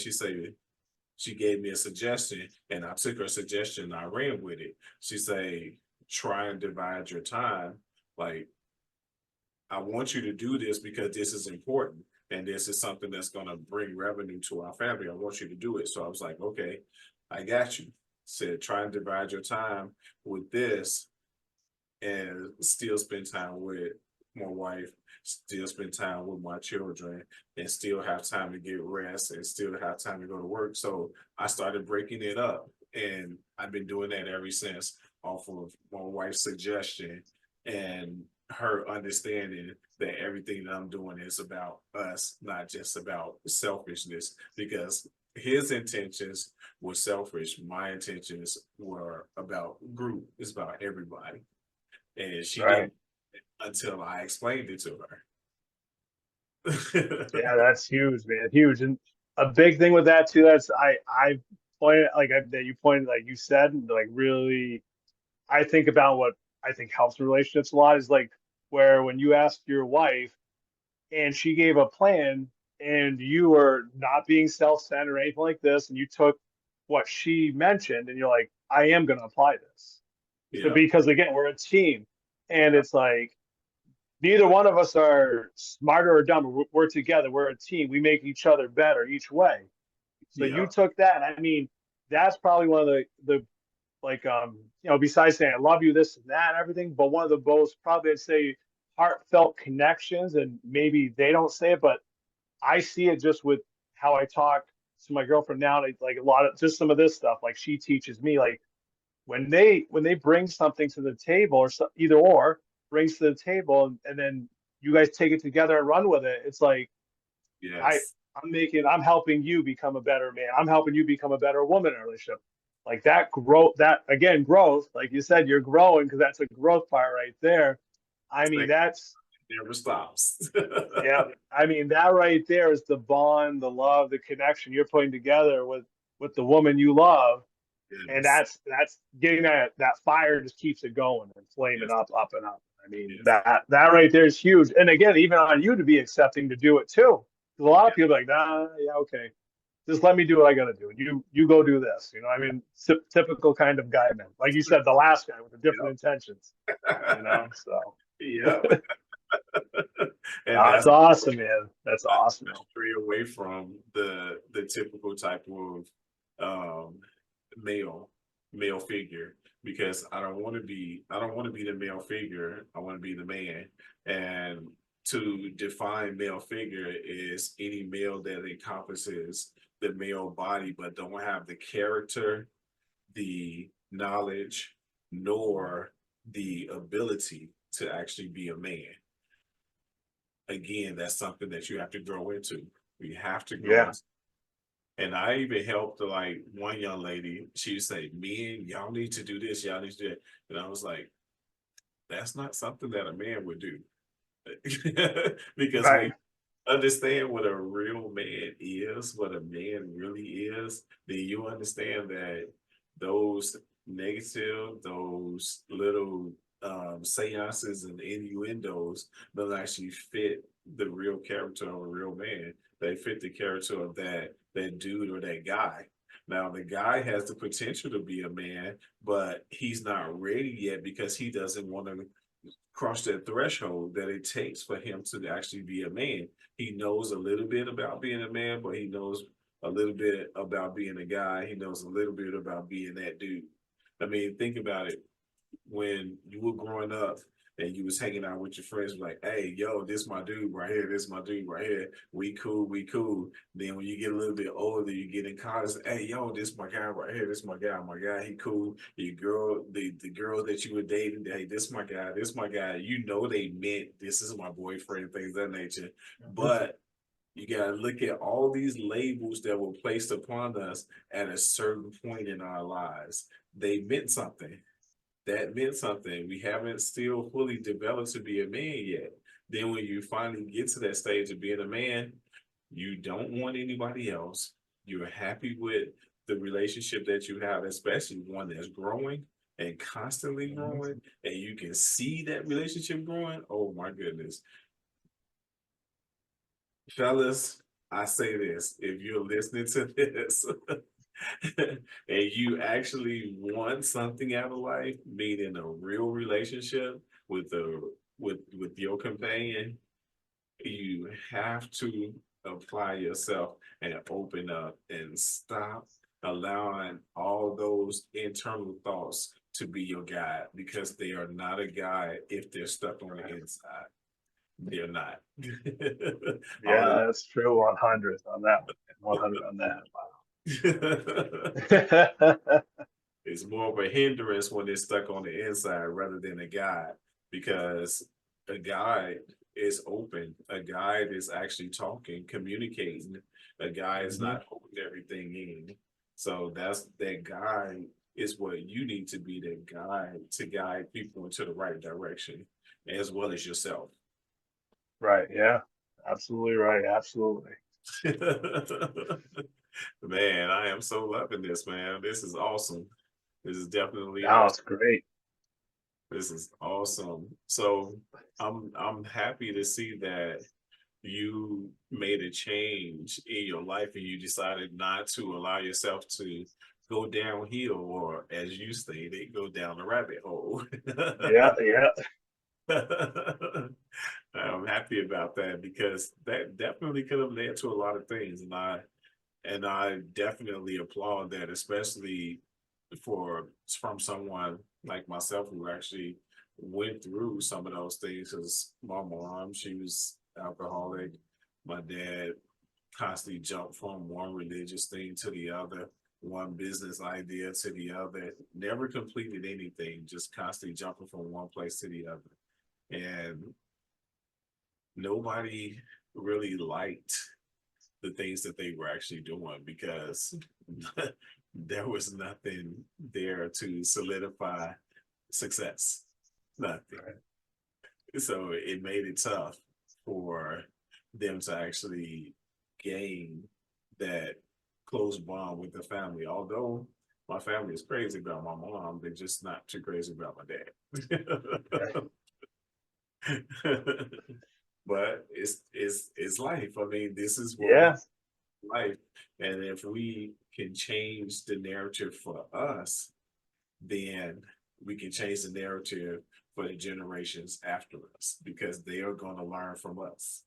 she gave me a suggestion and I took her suggestion and I ran with it. She say, try and divide your time. Like, I want you to do this because this is important and this is something that's going to bring revenue to our family. I want you to do it. So I was like, okay, I got you. Said, try and divide your time with this and still spend time with my wife, still spend time with my children, and still have time to get rest and still have time to go to work. So I started breaking it up, and I've been doing that ever since, off of my wife's suggestion and her understanding that everything that I'm doing is about us, not just about selfishness, because his intentions were selfish. My intentions were about group. It's about everybody. And she Right. didn't until I explained it to Yeah, her. that's huge, man. Huge. And a big thing with that too, that's I pointed that you pointed, like you said, and like really I think about what I think helps relationships a lot is like where when you ask your wife and she gave a plan and you were not being self-centered or anything like this, and you took what she mentioned and you're like, I am gonna apply this. So Yeah, because again, we're a team and it's like neither one of us are smarter or dumber. We're together. We're a team. We make each other better each way. So you yeah, took that. I mean, that's probably one of the like besides saying I love you, this and that and everything, but one of the most probably I'd say heartfelt connections, and maybe they don't say it, but I see it just with how I talk to my girlfriend now, like a lot of just some of this stuff, like she teaches me, like when they bring something to the table or so, either or brings to the table and then you guys take it together and run with it. It's like I yes, I'm helping you become a better man. I'm helping you become a better woman in a relationship. Like that growth, that again, growth, like you said, you're growing because that's a growth part right there. I mean, it that's never stops. yeah. I mean, that right there is the bond, the love, the connection you're putting together with the woman you love, and Yes, that's getting that fire just keeps it going and flaming yes, up and up. I mean, yes, that right there is huge. And again, even on you to be accepting to do it too. Because a lot of yes, people are like, nah, yeah, okay, just let me do what I got to do. You go do this. You know, I mean, typical kind of guy, man. Like you said, the last guy with the different intentions. You know, so yep. And that's that's awesome, man. That's awesome. stray away from the typical type of um male male figure because I don't want to be the male figure. I want to be the man. And to define male figure is any male that encompasses the male body but don't have the character, the knowledge, nor the ability to actually be a man. Again, that's something that you have to grow into. You have to grow Yeah. into. And I even helped like one young lady. She would say, "Men, y'all need to do this. Y'all need to do that." And I was like, "That's not something that a man would do." Because when Right. you understand what a real man is, what a man really is, then you understand that those negative, those little seances and innuendos don't actually fit the real character of a real man. They fit the character of that dude or that guy. Now the guy has the potential to be a man, but he's not ready yet because he doesn't want to cross that threshold that it takes for him to actually be a man. He knows a little bit about being a man, but he knows a little bit about being a guy. He knows a little bit about being that dude. I mean, think about it. When you were growing up and you was hanging out with your friends, like, hey, yo, this my dude right here, this my dude right here. We cool, we cool. Then when you get a little bit older, you get in college, hey, yo, this my guy right here, this my guy, he cool. Your girl, the girl that you were dating, hey, this my guy, this my guy. You know they meant this is my boyfriend, things of that nature. Mhm. But you got to look at all these labels that were placed upon us at a certain point in our lives. They meant something. That meant something. We haven't still fully developed to be a man yet. Then when you finally get to that stage of being a man, you don't want anybody else. You're happy with the relationship that you have, especially one that's growing and constantly Mhm. growing, and you can see that relationship growing. Oh my goodness. Fellas, I say this, if you're listening to this and you actually want something out of life, meaning a real relationship with with your companion, you have to apply yourself and open up and stop allowing all those internal thoughts to be your guide, because they are not a guide if they're stuck on the inside. They're not. All Yeah, that's true. 100 on that one. 100 on that. it's more of a hindrance when they're stuck on the inside rather than a guide, because a guide is open. A guide is actually talking, communicating. A guide is Mhm. not holding everything in. So that's that guide is what you need to be, that guide to guide people into the right direction as well as yourself. Right. Yeah. Absolutely right. Absolutely. Man, I am so loving this, man. This is awesome. This is definitely No, awesome. it's great. This is awesome. So I'm happy to see that you made a change in your life and you decided not to allow yourself to go downhill, or as you stated, go down the rabbit hole. Yeah. Yeah. I'm happy about that, because that definitely could have led to a lot of things, and I definitely applaud that, especially for from someone like myself who actually went through some of those things. Because my mom, she was alcoholic. My dad constantly jumped from one religious thing to the other, one business idea to the other. Never completed anything, just constantly jumping from one place to the other. And nobody really liked the things that they were actually doing, because there was nothing there to solidify success. Nothing. Right. So it made it tough for them to actually gain that close bond with the family. Although my family is crazy about my mom, they're just not too crazy about my Right. dad. But it's life. I mean, this is what we Yeah. life. And if we can change the narrative for us, then we can change the narrative for the generations after us, because they are going to learn from us.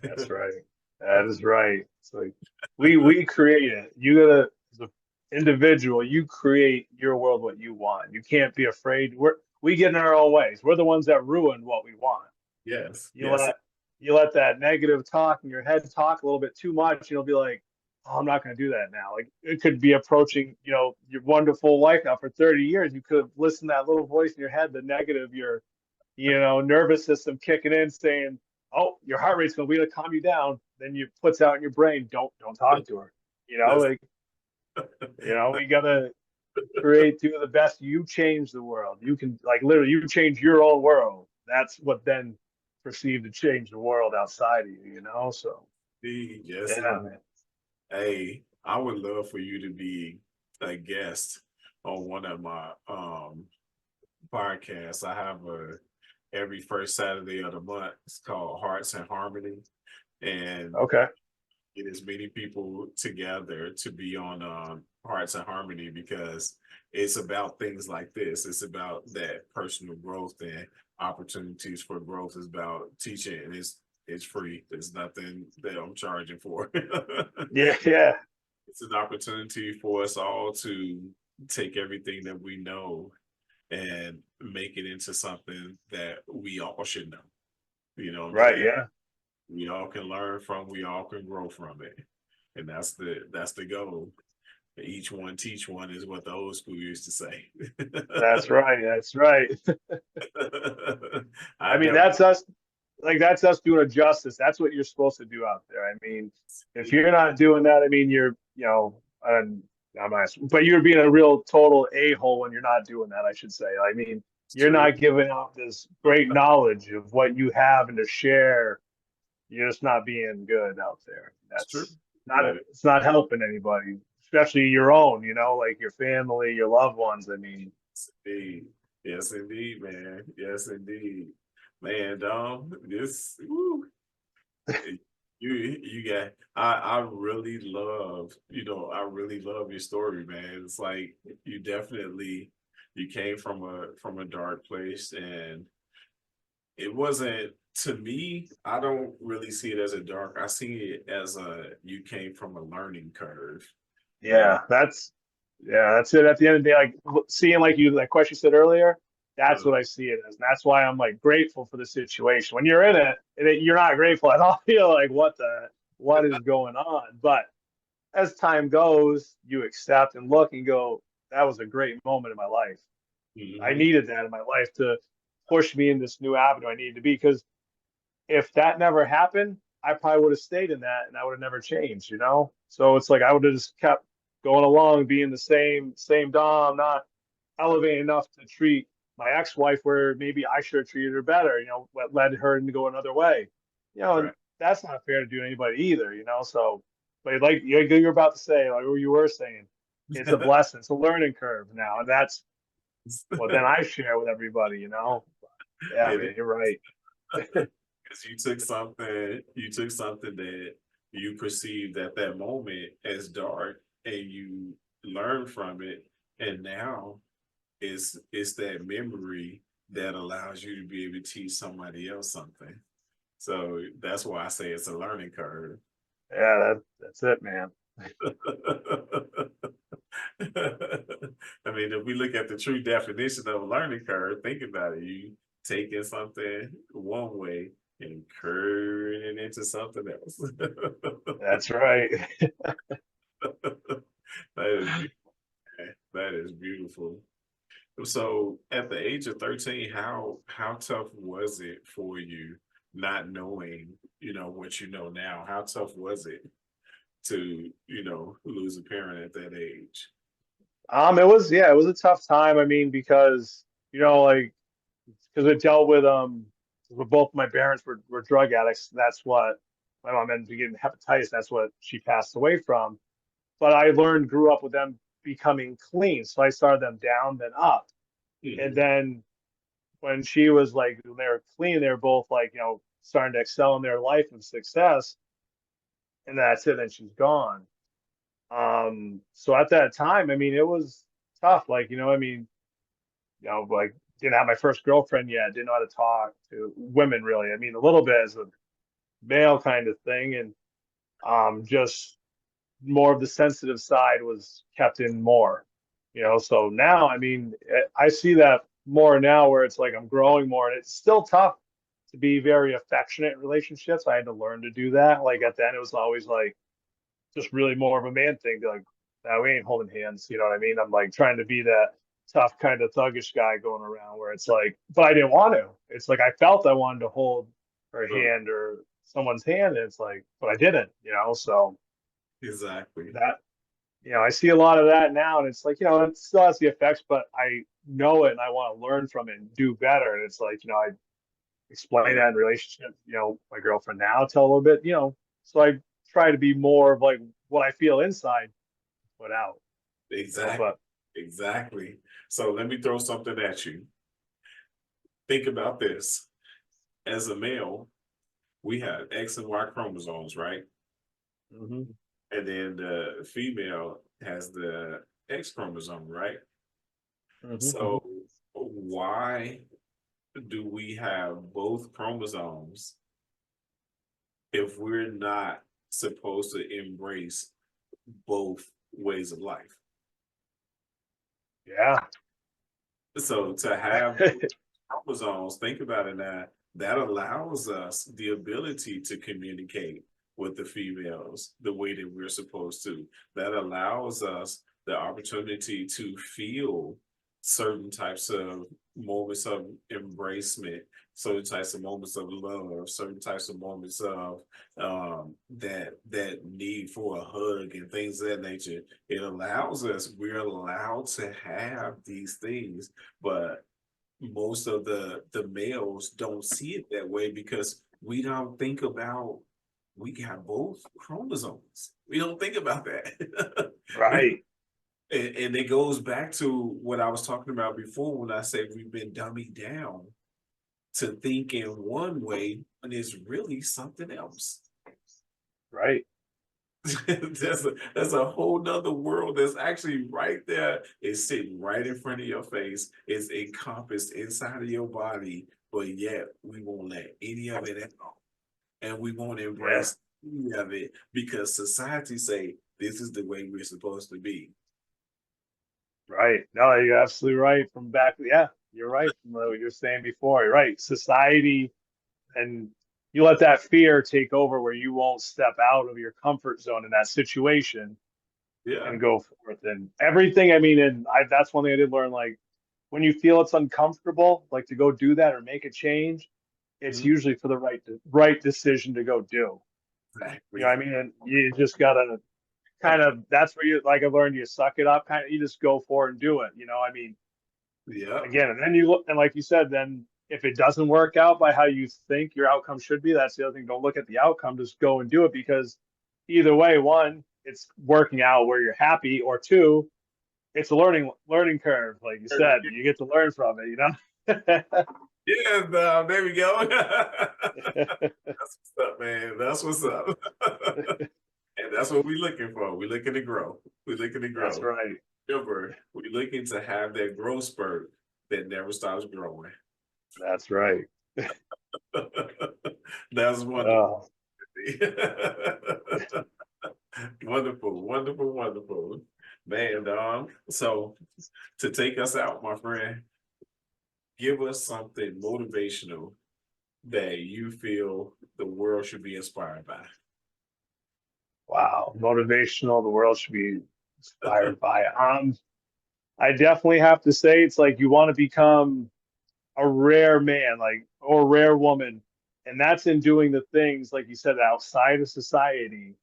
That's right. That is right. It's like we create it. You gotta, as an individual, you create your world what you want. You can't be afraid. We get in our own ways. We're the ones that ruin what we want. Yes, You yes, let you let that negative talk in your head talk a little bit too much, you'll be like, oh, I'm not going to do that now. Like it could be approaching, your wonderful life now for 30 years. You could have listened to that little voice in your head, the negative, your, nervous system kicking in, saying, "Oh, your heart rate's going to be to calm you down." Then you puts out in your brain, "Don't talk to her." that's Like, we gotta create do the best. You change the world. You can, like, literally, you change your own world. That's what then perceived to change the world outside of you. So the yes, yeah, indeed. man. Hey, I would love for you to be a guest on one of my podcasts. I have a every first Saturday of the month. It's called Hearts and Harmony, and Okay. get as many people together to be on Hearts and Harmony, because it's about things like this. It's about that personal growth and opportunities for growth. It's about teaching, and it's free. There's nothing that I'm charging for. Yeah, yeah. It's an opportunity for us all to take everything that we know and make it into something that we all should know. You know what I'm Right. saying? Yeah. We all can learn from, we all can grow from it. And that's the goal. Each one teach one is what the old school used to say. That's right. That's right. I I mean, definitely that's us doing a justice. That's what you're supposed to do out there. I mean, if you're not doing that, I mean, I'm not, but you're being a real total a-hole when you're not doing that, I should say. I mean, it's you're true. not giving out this great knowledge of what you have and to share. You're just not being good out there. It's true. That's not, Yeah, it's not helping anybody, especially your own, like your family, your loved ones. I mean, yes, indeed. Yes, indeed, man. Yes, indeed. Man, Dom, this woo, You got I really love, I really love your story, man. It's like you definitely you came from a dark place, and it wasn't, to me, I don't really see it as a dark. I see it as a, you came from a learning curve. And Yeah, that's it. At the end of the day, like seeing like you that question you said earlier, that's uh, what I see it as. And that's why I'm like grateful for the situation. When you're in it, you're not grateful at all. You're like, what is going on? But as time goes, you accept and look and go, that was a great moment in my life. I mhm, needed that in my life to push me in this new avenue I needed to be. Because if that never happened, I probably would have stayed in that and I would have never changed, you know? So it's like I would have just kept going along, being the same Dom, not elevating enough to treat my ex-wife where maybe I should have treated her better, you know, what led her to go another way. You know, and right. that's not fair to do to anybody either, you know. So but like you're about to say, like what you were saying, it's a blessing, it's a learning curve now. And that's what then I share with everybody, you know. Yeah, It man, you're right. because you took something that you perceived at that moment as dark, and you learned from it, and now it's that memory that allows you to be able to teach somebody else something. So that's why I say it's a learning curve. Yeah, that's it, man. I mean, if we look at the true definition of a learning curve, think about it. You taking something one way and curving it into something else. That's right. That is beautiful. That is beautiful. So at the age of 13, how tough was it for you not knowing, what you know now? How tough was it to, lose a parent at that age? It was yeah, it was a tough time. I mean, because like because it dealt with both my parents were drug addicts. That's what my mom ended up getting hepatitis. That's what she passed away from. But I grew up with them becoming clean. So I started them down, then up. And Mhm. then when she was like when they were clean, they were both like, starting to excel in their life and success. And that's it, then she's gone. So at that time, I mean, it was tough. Like, I mean, like didn't have my first girlfriend yet, didn't know how to talk to women really. I mean, a little bit as a male kind of thing, and just more of the sensitive side was kept in more, So now, I mean, I see that more now where it's like I'm growing more, and it's still tough to be very affectionate in relationships. I had to learn to do that. Like at the end, it was always like just really more of a man thing. Be like, nah, we ain't holding hands. You know what I mean? I'm like trying to be that tough kind of thuggish guy going around where it's like, but I didn't want to. It's like I felt I wanted to hold her Uh, hand or someone's hand, and it's like, but I didn't. So exactly. that I see a lot of that now, and it's like it still has the effects, but I know it and I want to learn from it and do better. And it's like I explain that in relationship, my girlfriend now, tell a little bit, so I try to be more of like what I feel inside put out, Exactly. but Exactly. So let me throw something at you. Think about this. As a male, we have X and Y chromosomes, right? hmm And then the female has the X chromosome, right? hmm So why do we have both chromosomes if we're not supposed to embrace both ways of life? yeah, So to have chromosomes, think about it now, that allows us the ability to communicate with the females the way that we're supposed to. That allows us the opportunity to feel certain types of moments of embracement, certain types of moments of love, certain types of moments of that need for a hug and things of that nature. It allows us, we're allowed to have these things, but most of the males don't see it that way because we don't think about, we got both chromosomes. We don't think about that. right, And it goes back to what I was talking about before when I said we've been dummied down to think in one way when it's really something else. Right. That's a whole nother world that's actually right there. It's sitting right in front of your face. It's encompassed inside of your body, but yet we won't let any of it out, and we won't Yeah. embrace any of it because society say this is the way we're supposed to be. Right. No, you're absolutely right. From back, yeah, you're right. From what you were saying before, you're right. Society, and you let that fear take over where you won't step out of your comfort zone in that situation Yeah. and go forth and everything. I mean, and that's one thing I did learn. Like when you feel it's uncomfortable, like to go do that or make a change, it's Mhm. usually for the right decision to go do. You know Exactly. what I mean? And you just gotta kind of, that's where you, like I've learned, you suck it up, kind of, you just go for it and do it. You know, I mean, Yep. again, and then you look, and like you said, then if it doesn't work out by how you think your outcome should be, that's the other thing. Don't look at the outcome, just go and do it, because either way, one, it's working out where you're happy, or two, it's a learning curve. Like you said, you get to learn from it, you know? Yeah, no, there we go. That's what's up, man. That's what's up. And that's what we're looking for. We're looking to grow. We're looking to That's grow. right. Remember, we're looking to have that growth spurt that never stops growing. That's right. That's wonderful. Oh, Wonderful, wonderful, wonderful. Man, so to take us out, my friend, give us something motivational that you feel the world should be inspired by. wow. Motivational. The world should be inspired by. I definitely have to say, it's like you want to become a rare man, like, or rare woman, and that's in doing the things like you said outside of society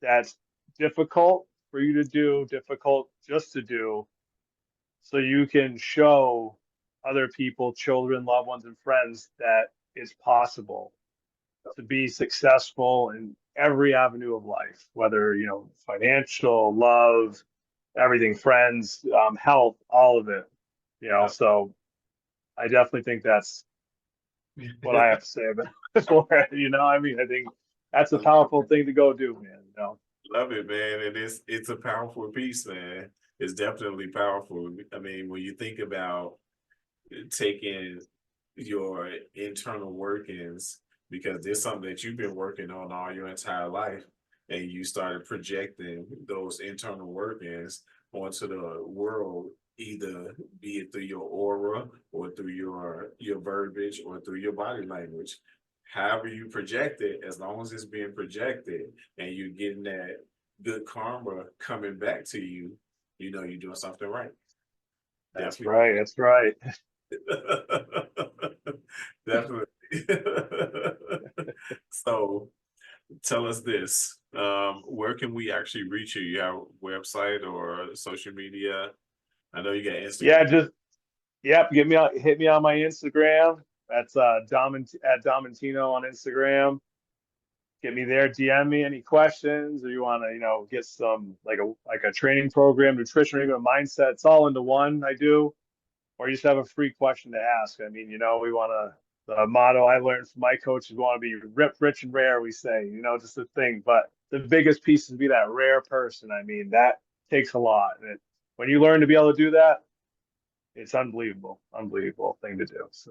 that's difficult for you to do, difficult just to do, so you can show other people, children, loved ones, and friends that it's possible to be successful in every avenue of life, whether, you know, financial, love, everything, friends, health, all of it, you know. Yeah. So I definitely think that's what I have to say about it for it. You know, I mean, I think that's I a love powerful it. thing to go do, man. You know, Love it, man. And it's a powerful piece, man. It's definitely powerful. I mean, when you think about taking your internal workings, because there's something that you've been working on all your entire life, and you started projecting those internal workings onto the world, either be it through your aura or through your verbiage or through your body language. However you project it, as long as it's being projected and you're getting that good karma coming back to you, you know you're doing something right. that's Definitely. right. That's right. Definitely. So tell us this. Where can we actually reach you? You have a website or social media? I know you got Instagram. Yeah, just yep. Get me out. Hit me on my Instagram. That's at Domantino on Instagram. Get me there. DM me any questions, or you want to, you know, get some like a training program, nutrition, or even a mindset. It's all into one. I do. Or you just have a free question to ask. I mean, you know, we want to, the motto I learned from my coach is we want to be rip, rich, and rare, we say, you know, just a thing. But the biggest piece is to be that rare person. I mean, that takes a lot. And when you learn to be able to do that, it's unbelievable, unbelievable thing to do. So,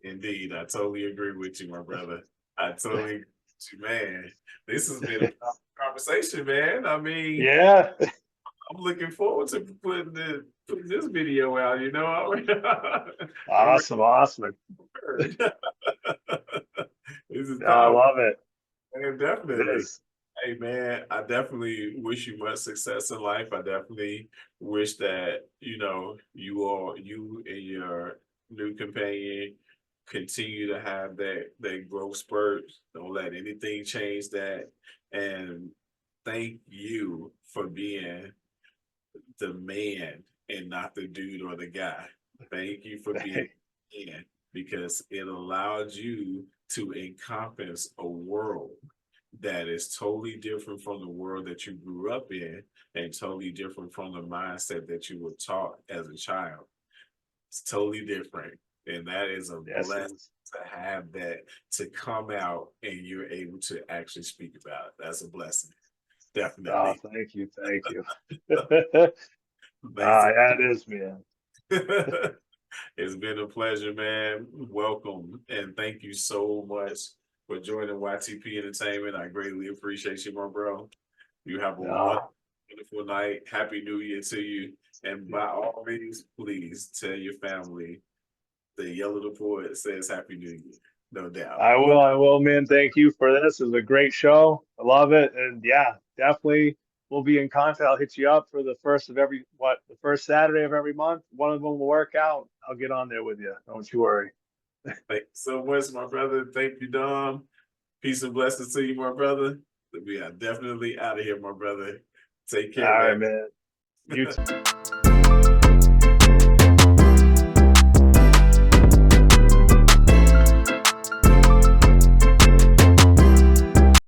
Indeed, I totally agree with you, my brother. I totally agree with you, man. This has been a powerful conversation, man. I mean, yeah. I'm looking forward to putting this video out. You know, I'm Awesome. Awesome. ready. This is I powerful, love it. man. It Definitely. is. Hey man, I definitely wish you much success in life. I definitely wish that, you and your new companion continue to have that growth spurt. Don't let anything change that. And thank you for being the man and not the dude or the guy. Thank you for being the man, because it allowed you to encompass a world that is totally different from the world that you grew up in, and totally different from the mindset that you were taught as a child. It's totally different. And that is a Yes, it blessing is. to have that to come out and you're able to actually speak about it. That's a blessing. Oh, Definitely. thank you, thank you. Thanks. Yeah, it is, man. It's been a pleasure, man. Welcome. And thank you so much for joining YTP Entertainment. I greatly appreciate you, my bro. You have a No, wonderful night. Happy New Year to you. And by all means, please tell your family the Yellow the Poet says Happy New Year. No doubt. I will, man. Thank you for this. It was a great show. I love it. And yeah, definitely we'll be in contact. I'll hit you up for the first of every, the first Saturday of every month. One of them will work out. I'll get on there with you. Don't you worry. Thanks so much, my brother. Thank you, Dom. Peace and blessings to you, my brother. We are definitely out of here, my brother. Take All care, right, man. man. You too.